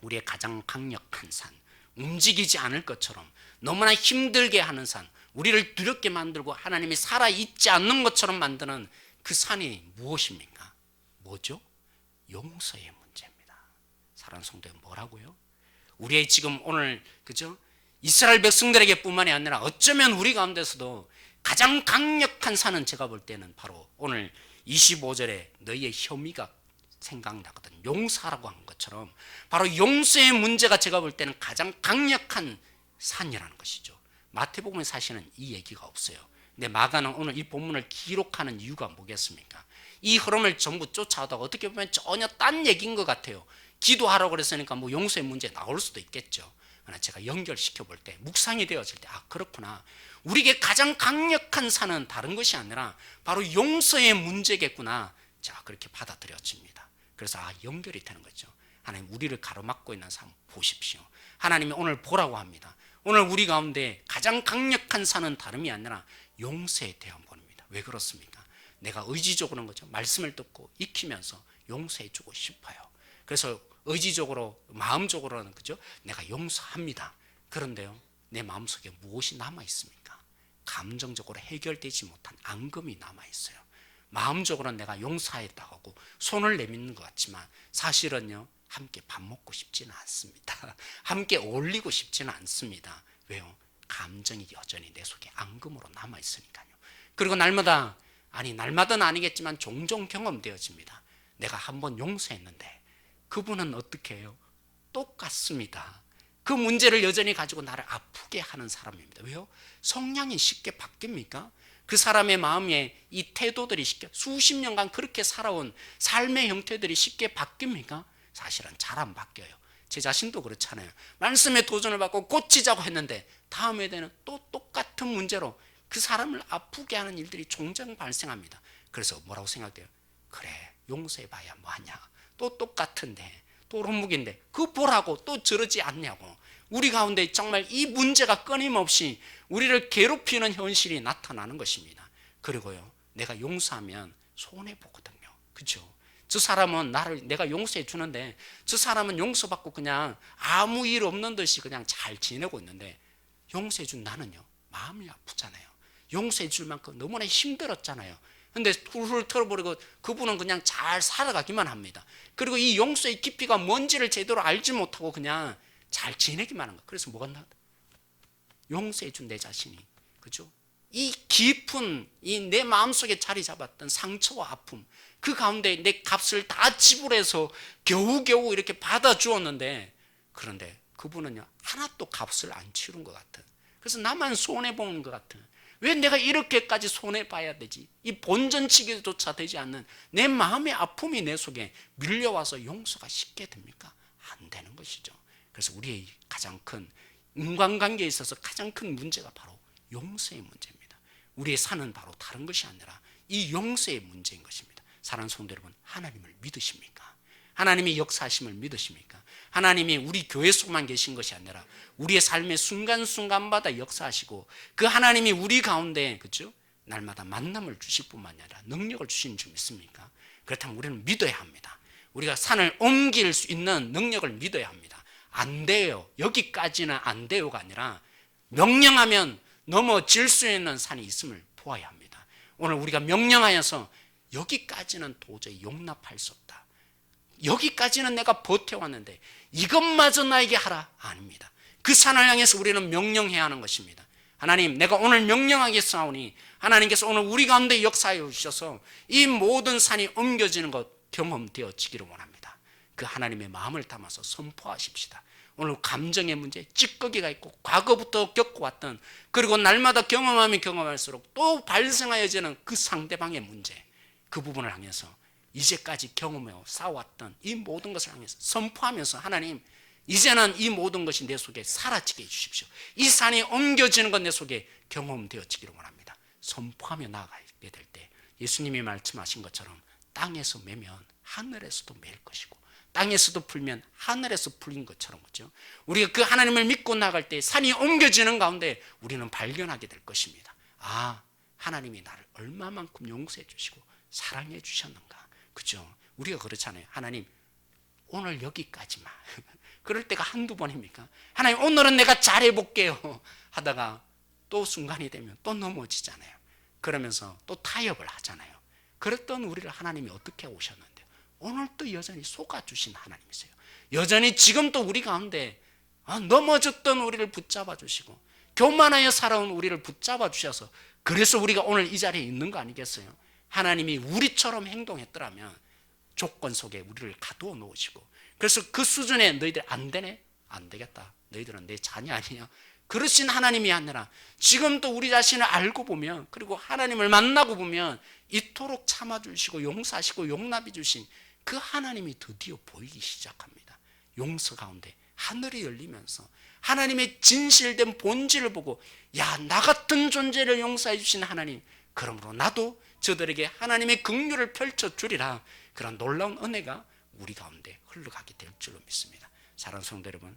우리의 가장 강력한 산, 움직이지 않을 것처럼 너무나 힘들게 하는 산, 우리를 두렵게 만들고 하나님이 살아있지 않는 것처럼 만드는 그 산이 무엇입니까? 뭐죠? 용서의 문제입니다. 사랑하는 성도, 뭐라고요? 우리의 지금 오늘 그죠? 이스라엘 백성들에게 뿐만이 아니라 어쩌면 우리 가운데서도 가장 강력한 산은 제가 볼 때는 바로 오늘 25절에 너희의 혐의가 생각나거든. 용서하라고 한 것처럼 바로 용서의 문제가 제가 볼 때는 가장 강력한 산이라는 것이죠. 마태복음에 사실은 이 얘기가 없어요. 근데 마가는 오늘 이 본문을 기록하는 이유가 뭐겠습니까? 이 흐름을 전부 쫓아오다가 어떻게 보면 전혀 딴 얘기인 것 같아요. 기도하라고 그랬으니까 뭐 용서의 문제 나올 수도 있겠죠. 그러나 제가 연결시켜 볼 때, 묵상이 되어질 때, 아 그렇구나, 우리에게 가장 강력한 산은 다른 것이 아니라 바로 용서의 문제겠구나, 자 그렇게 받아들여집니다. 그래서 연결이 되는 거죠. 하나님, 우리를 가로막고 있는 삶 보십시오. 하나님이 오늘 보라고 합니다. 오늘 우리 가운데 가장 강력한 산은 다름이 아니라 용서에 대한 본입니다. 왜 그렇습니까? 내가 의지적으로는 거죠. 말씀을 듣고 익히면서 용서해 주고 싶어요. 그래서 의지적으로, 마음적으로는 그죠? 내가 용서합니다. 그런데요, 내 마음속에 무엇이 남아 있습니까? 감정적으로 해결되지 못한 앙금이 남아 있어요. 마음적으로는 내가 용서했다고 하고 손을 내미는 것 같지만 사실은요, 함께 밥 먹고 싶지는 않습니다. 함께 어울리고 싶지는 않습니다. 왜요? 감정이 여전히 내 속에 앙금으로 남아 있으니까요. 그리고 날마다, 아니 날마다는 아니겠지만 종종 경험되어집니다. 내가 한번 용서했는데 그분은 어떻게 해요? 똑같습니다. 그 문제를 여전히 가지고 나를 아프게 하는 사람입니다. 왜요? 성향이 쉽게 바뀝니까? 그 사람의 마음에 이 태도들이 쉽게, 수십 년간 그렇게 살아온 삶의 형태들이 쉽게 바뀝니까? 사실은 잘 안 바뀌어요. 제 자신도 그렇잖아요. 말씀에 도전을 받고 고치자고 했는데 다음에 되는 또 똑같은 문제로 그 사람을 아프게 하는 일들이 종종 발생합니다. 그래서 뭐라고 생각돼요? 그래, 용서해봐야 뭐하냐, 또 똑같은데, 또 롬묵인데 그 보라고 또 저러지 않냐고. 우리 가운데 정말 이 문제가 끊임없이 우리를 괴롭히는 현실이 나타나는 것입니다. 그리고요, 내가 용서하면 손해보거든요. 그죠? 저 사람은 내가 용서해 주는데 저 사람은 용서받고 그냥 아무 일 없는 듯이 그냥 잘 지내고 있는데 용서해 준 나는요, 마음이 아프잖아요. 용서해 줄 만큼 너무나 힘들었잖아요. 근데 훌훌 털어버리고 그분은 그냥 잘 살아가기만 합니다. 그리고 이 용서의 깊이가 뭔지를 제대로 알지 못하고 그냥 잘 지내기만 한 거예요. 그래서 뭐가 나? 용서해 준 내 자신이, 그죠? 이 깊은 이 내 마음속에 자리 잡았던 상처와 아픔, 그 가운데 내 값을 다 지불해서 겨우겨우 이렇게 받아주었는데, 그런데 그분은요, 하나도 값을 안 치른 것 같은, 그래서 나만 손해보는 것 같은, 왜 내가 이렇게까지 손해봐야 되지? 이 본전치기조차 되지 않는 내 마음의 아픔이 내 속에 밀려와서 용서가 쉽게 됩니까? 안 되는 것이죠. 그래서 우리의 가장 큰 인간관계에 있어서 가장 큰 문제가 바로 용서의 문제입니다. 우리의 산은 바로 다른 것이 아니라 이 용서의 문제인 것입니다. 사랑하는 성도 여러분, 하나님을 믿으십니까? 하나님의 역사하심을 믿으십니까? 하나님이 우리 교회 속만 계신 것이 아니라 우리의 삶의 순간순간마다 역사하시고 그 하나님이 우리 가운데, 그렇죠? 날마다 만남을 주실 뿐만 아니라 능력을 주시는 줄 믿습니까? 그렇다면 우리는 믿어야 합니다. 우리가 산을 옮길 수 있는 능력을 믿어야 합니다. 안 돼요, 여기까지는 안 돼요가 아니라 명령하면 넘어질 수 있는 산이 있음을 보아야 합니다. 오늘 우리가 명령하여서 여기까지는 도저히 용납할 수 없다, 여기까지는 내가 버텨왔는데 이것마저 나에게 하라, 아닙니다. 그 산을 향해서 우리는 명령해야 하는 것입니다. 하나님, 내가 오늘 명령하겠사오니 하나님께서 오늘 우리 가운데 역사해 주셔서 이 모든 산이 옮겨지는 것 경험되어지기를 원합니다. 그 하나님의 마음을 담아서 선포하십시다. 오늘 감정의 문제, 찌꺼기가 있고 과거부터 겪어왔던, 그리고 날마다 경험하면 경험할수록 또 발생하여지는 그 상대방의 문제, 그 부분을 향해서 이제까지 경험해 싸워왔던 이 모든 것을 향해서 선포하면서 하나님, 이제는 이 모든 것이 내 속에 사라지게 해주십시오. 이 산이 옮겨지는 것 내 속에 경험되어지기를 원합니다. 선포하며 나아가게 될 때 예수님이 말씀하신 것처럼 땅에서 매면 하늘에서도 매일 것이고 땅에서도 풀면 하늘에서 풀린 것처럼, 그렇죠? 우리가 그 하나님을 믿고 나갈 때 산이 옮겨지는 가운데 우리는 발견하게 될 것입니다. 아, 하나님이 나를 얼마만큼 용서해 주시고 사랑해 주셨는가, 그렇죠? 우리가 그렇잖아요. 하나님 오늘 여기까지만. 그럴 때가 한두 번입니까? 하나님 오늘은 내가 잘해볼게요 하다가 또 순간이 되면 또 넘어지잖아요. 그러면서 또 타협을 하잖아요. 그랬던 우리를 하나님이 어떻게 오셨는데 오늘도 여전히 속아주신 하나님이세요. 여전히 지금도 우리 가운데 넘어졌던 우리를 붙잡아 주시고 교만하여 살아온 우리를 붙잡아 주셔서, 그래서 우리가 오늘 이 자리에 있는 거 아니겠어요? 하나님이 우리처럼 행동했더라면 조건 속에 우리를 가두어 놓으시고, 그래서 그 수준에 너희들 안 되네? 안 되겠다. 너희들은 내 자녀 아니냐? 그러신 하나님이 아니라 지금도 우리 자신을 알고 보면, 그리고 하나님을 만나고 보면 이토록 참아주시고 용서하시고 용납해 주신 그 하나님이 드디어 보이기 시작합니다. 용서 가운데 하늘이 열리면서 하나님의 진실된 본질을 보고, 야, 나 같은 존재를 용서해 주신 하나님, 그러므로 나도 저들에게 하나님의 긍휼을 펼쳐주리라. 그런 놀라운 은혜가 우리 가운데 흘러가게 될 줄로 믿습니다. 사랑하는 성도 여러분,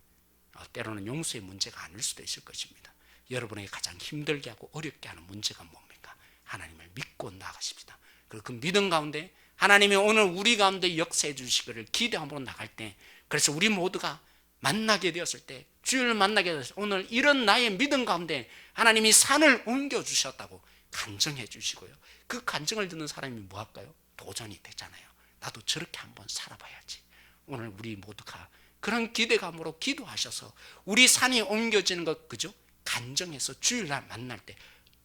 때로는 용서의 문제가 아닐 수도 있을 것입니다. 여러분에게 가장 힘들게 하고 어렵게 하는 문제가 뭡니까? 하나님을 믿고 나가십니다. 그리고 그 믿음 가운데 하나님이 오늘 우리 가운데 역사해 주시기를 기대함으로 나갈 때, 그래서 우리 모두가 만나게 되었을 때, 주를 만나게 되었을 때, 오늘 이런 나의 믿음 가운데 하나님이 산을 옮겨주셨다고 간증해 주시고요, 그 간증을 듣는 사람이 뭐 할까요? 도전이 되잖아요. 나도 저렇게 한번 살아봐야지. 오늘 우리 모두가 그런 기대감으로 기도하셔서 우리 산이 옮겨지는 것, 그죠? 간증해서 주일날 만날 때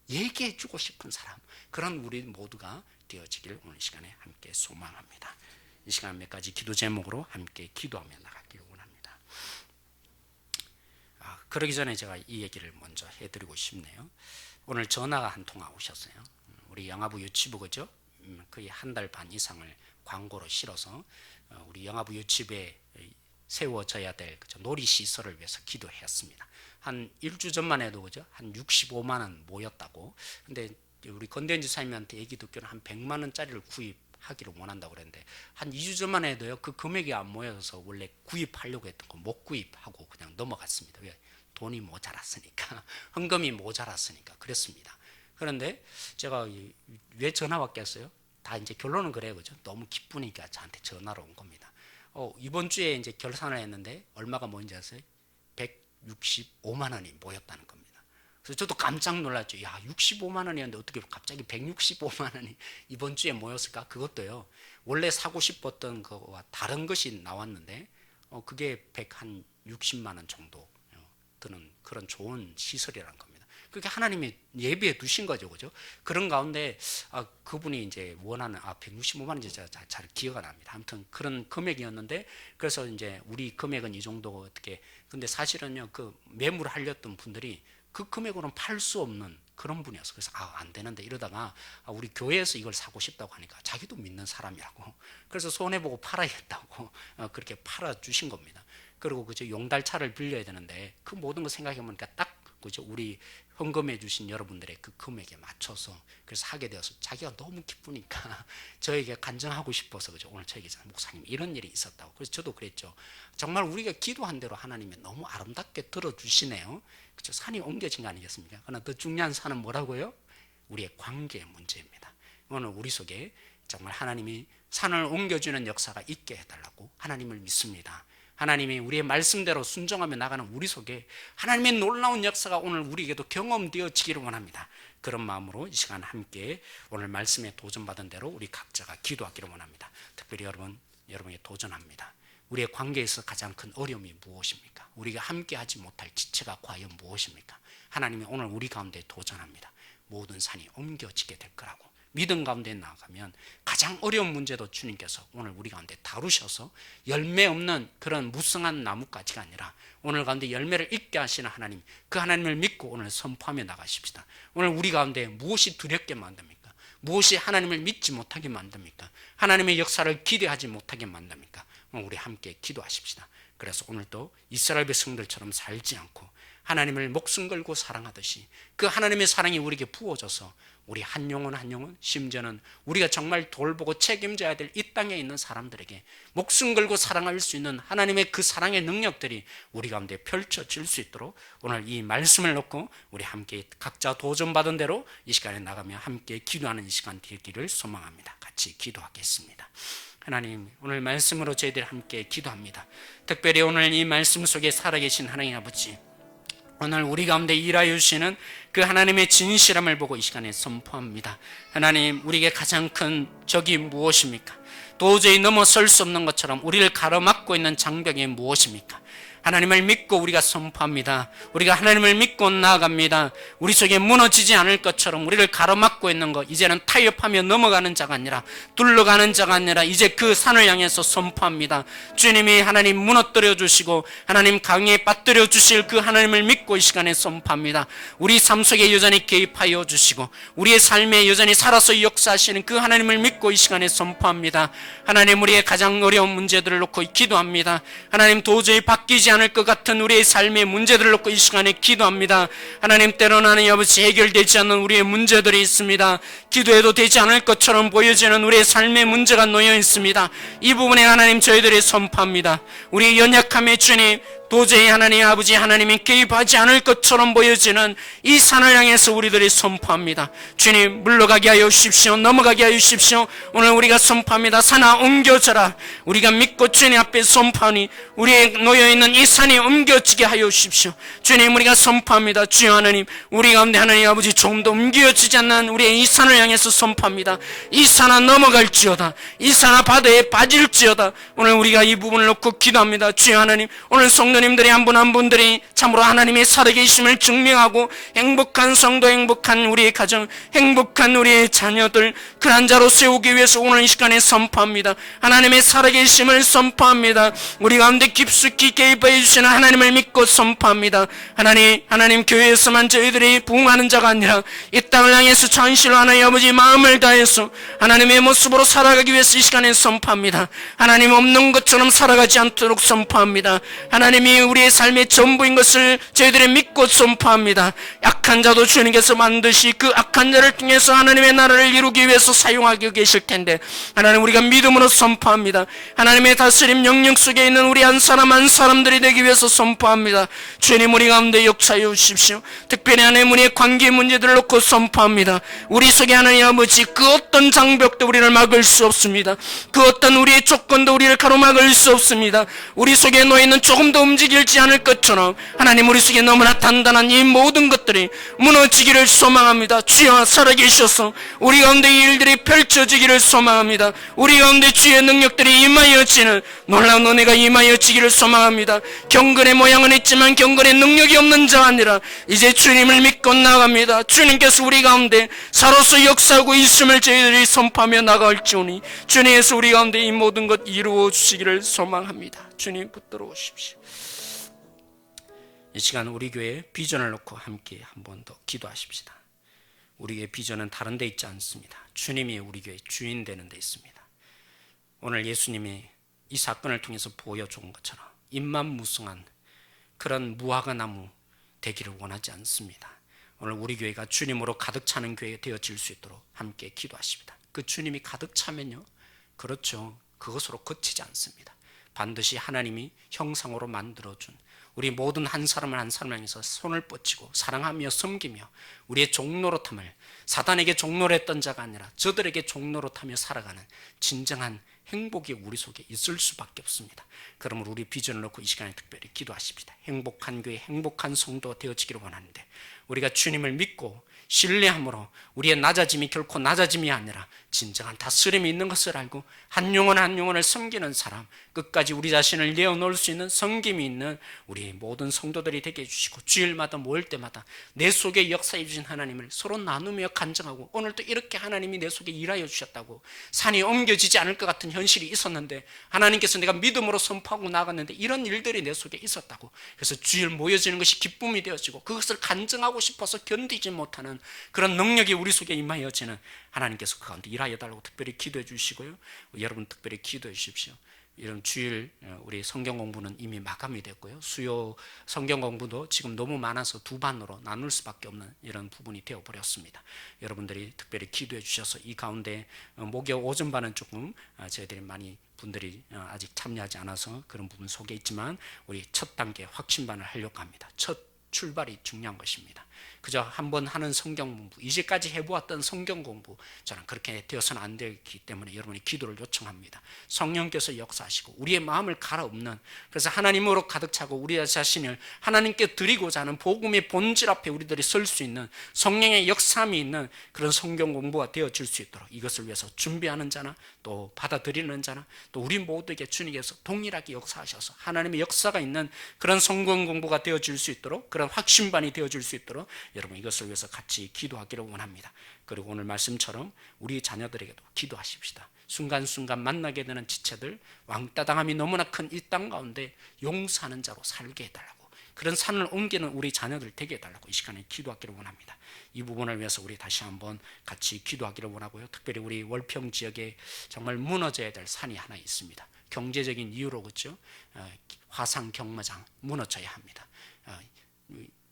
얘기해 주고 싶은 사람, 그런 우리 모두가 되어지기를 오늘 시간에 함께 소망합니다. 이 시간 몇 가지 기도 제목으로 함께 기도하며 나가기를 원합니다. 그러기 전에 제가 이 얘기를 먼저 해드리고 싶네요. 오늘 전화가 한 통화 오셨어요. 우리 영아부 유치부, 그죠? 거의 한 달 반 이상을 광고로 실어서 우리 영아부 유치부에 세워져야 될, 그죠? 놀이시설을 위해서 기도했습니다. 한 일주 전만 해도, 그죠? 한 65만 원 모였다고. 근데 우리 건대현 지사님한테 얘기 듣기로는 한 100만 원짜리를 구입하기를 원한다고 그랬는데, 한 2주 전만 해도요, 그 금액이 안 모여서 원래 구입하려고 했던 거 못 구입하고 그냥 넘어갔습니다. 왜? 돈이 모자랐으니까. 헌금이 모자랐으니까 그랬습니다. 그런데 제가 왜 전화 왔겠어요? 다 이제 결론은 그래요, 그죠? 너무 기쁘니까 저한테 전화로 온 겁니다. 이번 주에 이제 결산을 했는데 얼마가 모인지 아세요? 165만 원이 모였다는 겁니다. 그래서 저도 깜짝 놀랐죠. 야, 65만 원이었는데 어떻게 갑자기 165만 원이 이번 주에 모였을까? 그것도요, 원래 사고 싶었던 거와 다른 것이 나왔는데 그게 160만 원 정도 드는 그런 좋은 시설이라는 겁니다. 그게 하나님이 예비해 두신 거죠, 그죠? 그런 가운데 그분이 이제 원하는 165만 원인지 잘 기억이 납니다. 아무튼 그런 금액이었는데, 그래서 이제 우리 금액은 이 정도 어떻게, 근데 사실은요, 그 매물을 하렸던 분들이 그 금액으로는 팔 수 없는 그런 분이었어요. 그래서 안 되는데, 이러다가 우리 교회에서 이걸 사고 싶다고 하니까 자기도 믿는 사람이라고, 그래서 손해보고 팔아야겠다고 그렇게 팔아 주신 겁니다. 그리고 그저 용달차를 빌려야 되는데 그 모든 거 생각해 보니까 딱, 그죠? 우리 헌금해 주신 여러분들의 그 금액에 맞춰서 그래서 하게 되어서 자기가 너무 기쁘니까 저에게 간증하고 싶어서, 그죠? 오늘 저에게 목사님 이런 일이 있었다고. 그래서 저도 그랬죠. 정말 우리가 기도한 대로 하나님이 너무 아름답게 들어주시네요. 그죠? 산이 옮겨진 거 아니겠습니까? 그러나 더 중요한 산은 뭐라고요? 우리의 관계의 문제입니다. 오늘 우리 속에 정말 하나님이 산을 옮겨주는 역사가 있게 해달라고 하나님을 믿습니다. 하나님이 우리의 말씀대로 순종하며 나가는 우리 속에 하나님의 놀라운 역사가 오늘 우리에게도 경험되어지기를 원합니다. 그런 마음으로 이 시간 함께 오늘 말씀에 도전받은 대로 우리 각자가 기도하기를 원합니다. 특별히 여러분이 도전합니다. 우리의 관계에서 가장 큰 어려움이 무엇입니까? 우리가 함께 하지 못할 지체가 과연 무엇입니까? 하나님이 오늘 우리 가운데 도전합니다. 모든 산이 옮겨지게 될 거라고. 믿음 가운데 나아가면 가장 어려운 문제도 주님께서 오늘 우리 가운데 다루셔서 열매 없는 그런 무성한 나뭇가지가 아니라 오늘 가운데 열매를 잇게 하시는 하나님, 그 하나님을 믿고 오늘 선포하며 나가십시다. 오늘 우리 가운데 무엇이 두렵게 만듭니까? 무엇이 하나님을 믿지 못하게 만듭니까? 하나님의 역사를 기대하지 못하게 만듭니까? 오늘 우리 함께 기도하십시다. 그래서 오늘도 이스라엘 백성들처럼 살지 않고 하나님을 목숨 걸고 사랑하듯이 그 하나님의 사랑이 우리에게 부어져서 우리 한 영혼 한 영혼, 심지어는 우리가 정말 돌보고 책임져야 될 이 땅에 있는 사람들에게 목숨 걸고 사랑할 수 있는 하나님의 그 사랑의 능력들이 우리 가운데 펼쳐질 수 있도록 오늘 이 말씀을 놓고 우리 함께 각자 도전받은 대로 이 시간에 나가며 함께 기도하는 이 시간 되기를 소망합니다. 같이 기도하겠습니다. 하나님, 오늘 말씀으로 저희들 함께 기도합니다. 특별히 오늘 이 말씀 속에 살아계신 하나님 아버지, 오늘 우리 가운데 일하여 주시는 그 하나님의 진실함을 보고 이 시간에 선포합니다. 하나님, 우리에게 가장 큰 적이 무엇입니까? 도저히 넘어설 수 없는 것처럼 우리를 가로막고 있는 장벽이 무엇입니까? 하나님을 믿고 우리가 선포합니다. 우리가 하나님을 믿고 나아갑니다. 우리 속에 무너지지 않을 것처럼 우리를 가로막고 있는 것, 이제는 타협하며 넘어가는 자가 아니라 둘러가는 자가 아니라 이제 그 산을 향해서 선포합니다. 주님이 하나님 무너뜨려 주시고 하나님 강에 빠뜨려 주실 그 하나님을 믿고 이 시간에 선포합니다. 우리 삶 속에 여전히 개입하여 주시고 우리의 삶에 여전히 살아서 역사하시는 그 하나님을 믿고 이 시간에 선포합니다. 하나님, 우리의 가장 어려운 문제들을 놓고 기도합니다. 하나님, 도저히 바뀌지 않을 것 같은 우리의 삶의 문제들을 놓고 이 시간에 기도합니다. 하나님, 때로는 하나님 아버지 해결되지 않는 우리의 문제들이 있습니다. 기도해도 되지 않을 것처럼 보여지는 우리의 삶의 문제가 놓여 있습니다. 이 부분에 하나님, 저희들이 선포합니다. 우리의 연약함에 주님, 도저히 하나님 아버지 하나님이 개입하지 않을 것처럼 보여지는 이 산을 향해서 우리들이 선포합니다. 주님, 물러가게 하여 주십시오. 넘어가게 하여 주십시오. 오늘 우리가 선포합니다. 산아 옮겨져라. 우리가 믿고 주님 앞에 선포하니 우리의 놓여있는 이 산이 옮겨지게 하여 주십시오. 주님, 우리가 선포합니다. 주여 하나님, 우리 가운데 하나님 아버지 조금도 옮겨지지 않는 우리의 이 산을 향해서 선포합니다. 이 산아 넘어갈지어다. 이 산아 바다에 빠질지어다. 오늘 우리가 이 부분을 놓고 기도합니다. 주여 하나님, 오늘 성도님들이 한 분 한 분들이 참으로 하나님의 살아계심을 증명하고 행복한 성도, 행복한 우리의 가정, 행복한 우리의 자녀들 그런 자로 세우기 위해서 오늘 이 시간에 선포합니다. 하나님의 살아계심을 선포합니다. 우리 가운데 깊숙이 개입해 주시는 하나님을 믿고 선포합니다. 하나님 교회에서만 저희들이 부흥하는 자가 아니라 이 땅을 향해서 전실로 하나님 아버지 마음을 다해서 하나님의 모습으로 살아가기 위해서 이 시간에 선포합니다. 하나님 없는 것처럼 살아가지 않도록 선포합니다. 하나님이 우리의 삶의 전부인 것을 저희들이 믿고 선포합니다. 악한 자도 주님께서 만드시 그 악한 자를 통해서 하나님의 나라를 이루기 위해서 사용하고 계실 텐데 하나님, 우리가 믿음으로 선포합니다. 하나님의 다스림 영역 속에 있는 우리 한 사람 한 사람들이 되기 위해서 선포합니다. 주님, 우리 가운데 역사해 주십시오. 특별히 하나님, 우리의 관계 문제들을 놓고 선포합니다. 우리 속에 하나님 아버지 그 어떤 장벽도 우리를 막을 수 없습니다. 그 어떤 우리의 조건도 우리를 가로막을 수 없습니다. 우리 속에 놓여있는 조금도 움직이지 않을 것처럼 하나님, 우리 속에 너무나 단단한 이 모든 것들이 무너지기를 소망합니다. 주여 살아계셔서 우리 가운데 이 일들이 펼쳐지기를 소망합니다. 우리 가운데 주의 능력들이 임하여지는 놀라운 은혜가 임하여지기를 소망합니다. 경건의 모양은 있지만 경건의 능력이 없는 자 아니라 이제 주님을 믿고 나갑니다. 주님께서 우리 가운데 살아서 역사하고 있음을 저희들이 선포하며 나갈지오니 주님께서 우리 가운데 이 모든 것 이루어 주시기를 소망합니다. 주님 붙들어 오십시오. 이 시간 우리 교회의 비전을 놓고 함께 한 번 더 기도하십시다. 우리 교회의 비전은 다른 데 있지 않습니다. 주님이 우리 교회의 주인 되는 데 있습니다. 오늘 예수님이 이 사건을 통해서 보여준 것처럼 입만무성한 그런 무화과 나무 되기를 원하지 않습니다. 오늘 우리 교회가 주님으로 가득 차는 교회가 되어질 수 있도록 함께 기도하십니다. 그 주님이 가득 차면요, 그렇죠, 그것으로 그치지 않습니다. 반드시 하나님이 형상으로 만들어준 우리 모든 한 사람을 한 사람을 향해서 손을 뻗치고 사랑하며 섬기며 우리의 종노릇함을, 사단에게 종노릇했던 자가 아니라 저들에게 종노릇하며 살아가는 진정한 행복이 우리 속에 있을 수밖에 없습니다. 그러므로 우리 비전을 놓고 이 시간에 특별히 기도하십시다. 행복한 교회, 행복한 성도가 되어지기를 원하는데 우리가 주님을 믿고 신뢰함으로 우리의 낮아짐이 결코 낮아짐이 아니라 진정한 다스림이 있는 것을 알고 한 영혼 한 영혼을 섬기는 사람, 끝까지 우리 자신을 내어놓을 수 있는 섬김이 있는 우리 모든 성도들이 되게 해주시고 주일마다 모일 때마다 내 속에 역사해 주신 하나님을 서로 나누며 간증하고 오늘도 이렇게 하나님이 내 속에 일하여 주셨다고, 산이 옮겨지지 않을 것 같은 현실이 있었는데 하나님께서 내가 믿음으로 선포하고 나갔는데 이런 일들이 내 속에 있었다고, 그래서 주일 모여지는 것이 기쁨이 되어지고 그것을 간증하고 싶어서 견디지 못하는 그런 능력이 우리 속에 임하여지는 하나님께서 그 가운데 일하여 달라고 특별히 기도해 주시고요. 여러분 특별히 기도해 주십시오. 이런 주일 우리 성경 공부는 이미 마감이 됐고요. 수요 성경 공부도 지금 너무 많아서 두 반으로 나눌 수밖에 없는 이런 부분이 되어버렸습니다. 여러분들이 특별히 기도해 주셔서 이 가운데 목요 오전 반은 조금 저희들이 많이 분들이 아직 참여하지 않아서 그런 부분 속에 있지만 우리 첫 단계 확신반을 하려고 합니다. 첫 출발이 중요한 것입니다. 그저 한번 하는 성경 공부, 이제까지 해보았던 성경 공부, 저는 그렇게 되어서는 안 되기 때문에 여러분이 기도를 요청합니다. 성령께서 역사하시고 우리의 마음을 갈아엎는, 그래서 하나님으로 가득 차고 우리 자신을 하나님께 드리고자 하는 복음의 본질 앞에 우리들이 설 수 있는 성령의 역사함이 있는 그런 성경 공부가 되어질 수 있도록 이것을 위해서 준비하는 자나 또 받아들이는 자나 또 우리 모두에게 주님께서 동일하게 역사하셔서 하나님의 역사가 있는 그런 성경 공부가 되어질 수 있도록, 그런 확신반이 되어질 수 있도록 여러분 이것을 위해서 같이 기도하기를 원합니다. 그리고 오늘 말씀처럼 우리 자녀들에게도 기도하십시다. 순간순간 만나게 되는 지체들, 왕따당함이 너무나 큰 이 땅 가운데 용서하는 자로 살게 해달라고, 그런 산을 옮기는 우리 자녀들 되게 해달라고 이 시간에 기도하기를 원합니다. 이 부분을 위해서 우리 다시 한번 같이 기도하기를 원하고요. 특별히 우리 월평 지역에 정말 무너져야 될 산이 하나 있습니다. 경제적인 이유로, 그렇죠? 화상 경마장 무너져야 합니다.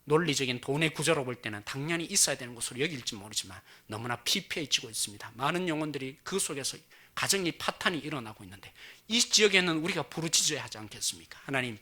논리적인 돈의 구조로 볼 때는 당연히 있어야 되는 것으로 여길지 모르지만 너무나 피폐해지고 있습니다. 많은 영혼들이 그 속에서 가정의 파탄이 일어나고 있는데 이 지역에는 우리가 부르짖어야 하지 않겠습니까? 하나님,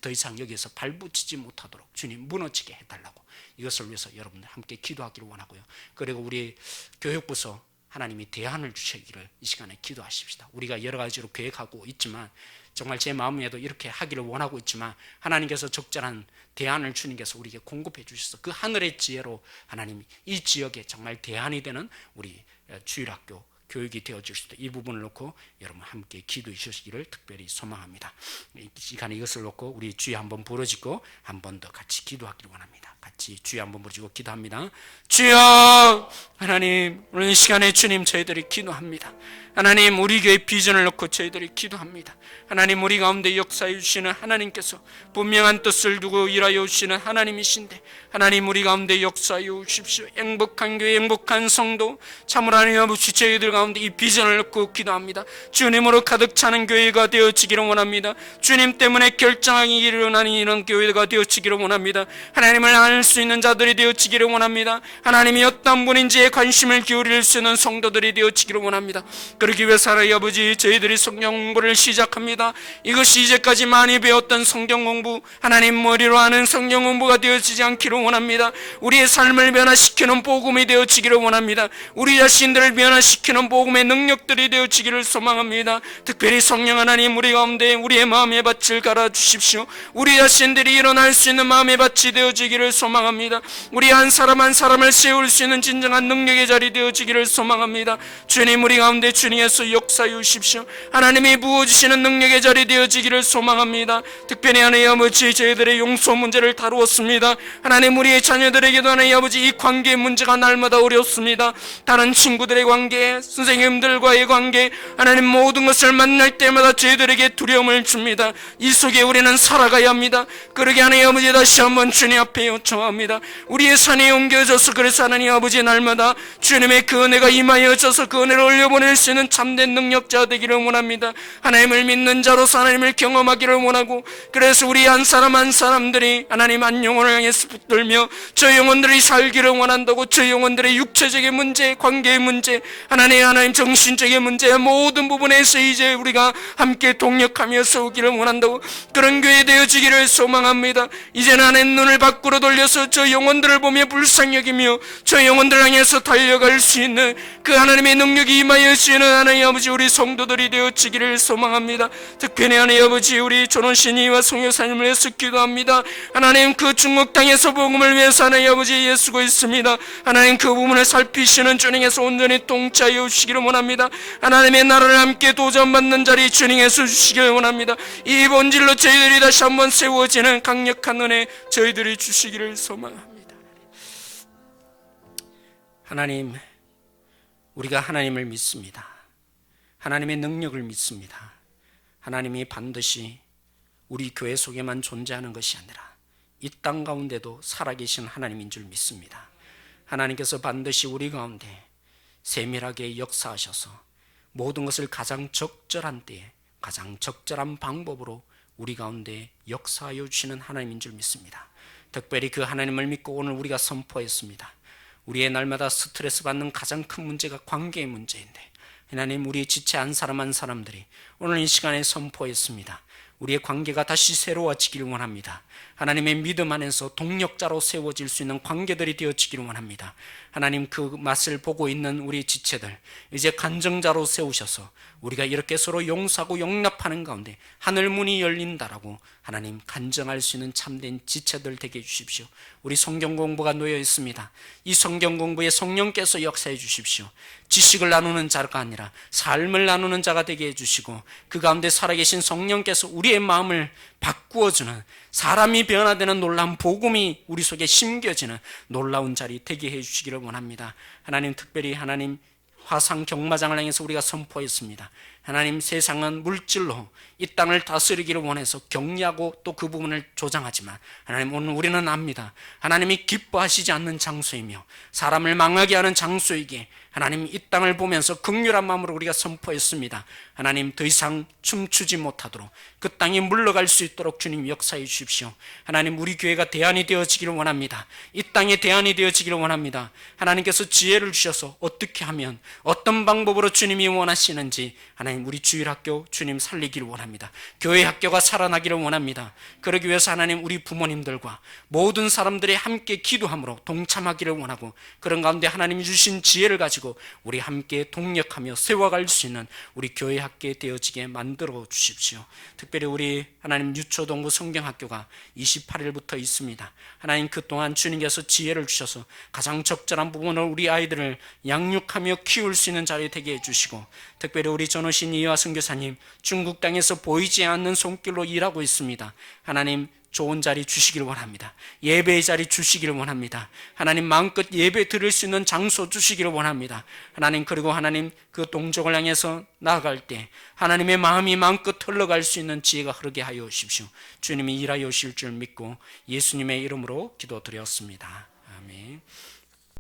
더 이상 여기에서 발붙이지 못하도록 주님 무너지게 해달라고, 이것을 위해서 여러분들 함께 기도하기를 원하고요. 그리고 우리 교육부서 하나님이 대안을 주시기를 이 시간에 기도하십시다. 우리가 여러 가지로 계획하고 있지만, 정말 제 마음에도 이렇게 하기를 원하고 있지만 하나님께서 적절한 대안을 주님께서 우리에게 공급해 주셔서 그 하늘의 지혜로 하나님이 이 지역에 정말 대안이 되는 우리 주일학교 교육이 되어질 수도, 이 부분을 놓고 여러분 함께 기도해 주시기를 특별히 소망합니다. 이 시간에 이것을 놓고 우리 주여 한번 부르짖고 한 번 더 같이 기도하기를 원합니다. 같이 주여 한번 부르짖고 기도합니다. 주여, 하나님, 오늘 이 시간에 주님 저희들이 기도합니다. 하나님, 우리 교회 비전을 놓고 저희들이 기도합니다. 하나님, 우리 가운데 역사해 주시는 하나님께서 분명한 뜻을 두고 일하여 주시는 하나님이신데, 하나님 우리 가운데 역사해 주십시오. 행복한 교회, 행복한 성도, 참으로 하나님 아버지 저희들 가운데 이 비전을 놓고 기도합니다. 주님으로 가득 차는 교회가 되어지기를 원합니다. 주님 때문에 결정하기 일어나는 이런 교회가 되어지기를 원합니다. 하나님을 알 수 있는 자들이 되어지기를 원합니다. 하나님이 어떤 분인지에 관심을 기울일 수 있는 성도들이 되어지기를 원합니다. 그러기 위해서 하나님 아버지 저희들이 성경 공부를 시작합니다. 이것이 이제까지 많이 배웠던 성경 공부, 하나님 머리로 하는 성경 공부가 되어지지 않기를 원합니다. 우리의 삶을 변화시키는 복음이 되어지기를 원합니다. 우리 자신들을 변화시키는 복음의 능력들이 되어지기를 소망합니다. 특별히 성령 하나님, 우리 가운데 우리의 마음의 밭을 갈아주십시오. 우리 자신들이 일어날 수 있는 마음의 밭이 되어지기를 소망합니다. 우리 한 사람 한 사람을 세울 수 있는 진정한 능력의 자리 되어지기를 소망합니다. 주님, 우리 가운데 주님께서 역사해 주십시오. 하나님이 부어주시는 능력의 자리 되어지기를 소망합니다. 특별히 하나님 아버지 저희들의 용서 문제를 다루었습니다. 하나님, 우리의 자녀들에게도 하나님 아버지 이 관계 문제가 날마다 어렵습니다. 다른 친구들의 관계, 선생님들과의 관계, 하나님 모든 것을 만날 때마다 저희들에게 두려움을 줍니다. 이 속에 우리는 살아가야 합니다. 그러게 하나님 아버지 다시 한번 주님 앞에 요청합니다. 우리의 산이 옮겨져서, 그래서 하나님 아버지 날마다 주님의 그 은혜가 임하여져서 그 은혜를 올려보낼 수 있는 참된 능력자 되기를 원합니다. 하나님을 믿는 자로서 하나님을 경험하기를 원하고, 그래서 우리 한 사람 한 사람들이 하나님 한 영혼을 향해서 붙들며 저 영혼들이 살기를 원한다고, 저 영혼들의 육체적인 문제, 관계의 문제, 하나님 정신적인 문제 모든 부분에서 이제 우리가 함께 동력하며 싸우기를 원한다고, 그런 교회 되어지기를 소망합니다. 이제는 하나님 눈을 밖으로 돌려서 저 영혼들을 보며 불쌍히 여기며 저 영혼들 향해서 달려갈 수 있는 그 하나님의 능력이 임하여 주시는 하나님 아버지 우리 성도들이 되어지기를 소망합니다. 특별히 하나님 아버지 우리 전원신이와 성교사님을 위해서 기도합니다. 하나님, 그 중국 땅에서 복음을 위해서 하나님 아버지 예수고 있습니다. 하나님, 그 부분을 살피시는 주님께서 온전히 통치하여 주시기를 원합니다. 하나님의 나라를 함께 도전받는 자리 주님께서 주시기를 원합니다. 이 본질로 저희들이 다시 한번 세워지는 강력한 은혜 저희들이 주시기를 소망합니다. 하나님, 우리가 하나님을 믿습니다. 하나님의 능력을 믿습니다. 하나님이 반드시 우리 교회 속에만 존재하는 것이 아니라 이 땅 가운데도 살아계신 하나님인 줄 믿습니다. 하나님께서 반드시 우리 가운데 세밀하게 역사하셔서 모든 것을 가장 적절한 때에 가장 적절한 방법으로 우리 가운데 역사하여 주시는 하나님인 줄 믿습니다. 특별히 그 하나님을 믿고 오늘 우리가 선포했습니다. 우리의 날마다 스트레스 받는 가장 큰 문제가 관계의 문제인데, 하나님, 우리 지체 한 사람 한 사람들이 오늘 이 시간에 선포했습니다. 우리의 관계가 다시 새로워지기를 원합니다. 하나님의 믿음 안에서 동력자로 세워질 수 있는 관계들이 되어지기를 원합니다. 하나님, 그 맛을 보고 있는 우리 지체들 이제 간증자로 세우셔서 우리가 이렇게 서로 용서하고 용납하는 가운데 하늘 문이 열린다라고 하나님 간증할 수 있는 참된 지체들 되게 해주십시오. 우리 성경 공부가 놓여 있습니다. 이 성경 공부에 성령께서 역사해 주십시오. 지식을 나누는 자가 아니라 삶을 나누는 자가 되게 해주시고, 그 가운데 살아계신 성령께서 우리의 마음을 바꾸어주는, 사람이 변화되는 놀라운 복음이 우리 속에 심겨지는 놀라운 자리 되게 해주시기를 원합니다. 하나님, 특별히 하나님 화상 경마장을 향해서 우리가 선포했습니다. 하나님, 세상은 물질로 이 땅을 다스리기를 원해서 격리하고 또 그 부분을 조장하지만, 하나님, 오늘 우리는 압니다. 하나님이 기뻐하시지 않는 장소이며 사람을 망하게 하는 장소이기에 하나님, 이 땅을 보면서 긍휼한 마음으로 우리가 선포했습니다. 하나님, 더 이상 춤추지 못하도록 그 땅이 물러갈 수 있도록 주님 역사해 주십시오. 하나님, 우리 교회가 대안이 되어지기를 원합니다. 이 땅에 대안이 되어지기를 원합니다. 하나님께서 지혜를 주셔서 어떻게 하면, 어떤 방법으로 주님이 원하시는지 하나님, 우리 주일학교 주님 살리기를 원합니다. 교회 학교가 살아나기를 원합니다. 그러기 위해서 하나님, 우리 부모님들과 모든 사람들이 함께 기도함으로 동참하기를 원하고, 그런 가운데 하나님이 주신 지혜를 가지고 우리 함께 동력하며 세워갈 수 있는 우리 교회 학교 되어지게 만들어 주십시오. 특별히 우리 하나님 유초동부 성경학교가 28일부터 있습니다. 하나님, 그동안 주님께서 지혜를 주셔서 가장 적절한 부분을 우리 아이들을 양육하며 키울 수 있는 자리 되게 해주시고, 특별히 우리 전우신 이화 선교사님 중국 땅에서 보이지 않는 손길로 일하고 있습니다. 하나님, 좋은 자리 주시기를 원합니다. 예배의 자리 주시기를 원합니다. 하나님, 마음껏 예배 드릴 수 있는 장소 주시기를 원합니다. 하나님, 그리고 하나님, 그 동족을 향해서 나아갈 때 하나님의 마음이 마음껏 흘러갈 수 있는 지혜가 흐르게 하여 주십시오. 주님이 일하여 오실 줄 믿고 예수님의 이름으로 기도드렸습니다. 아멘.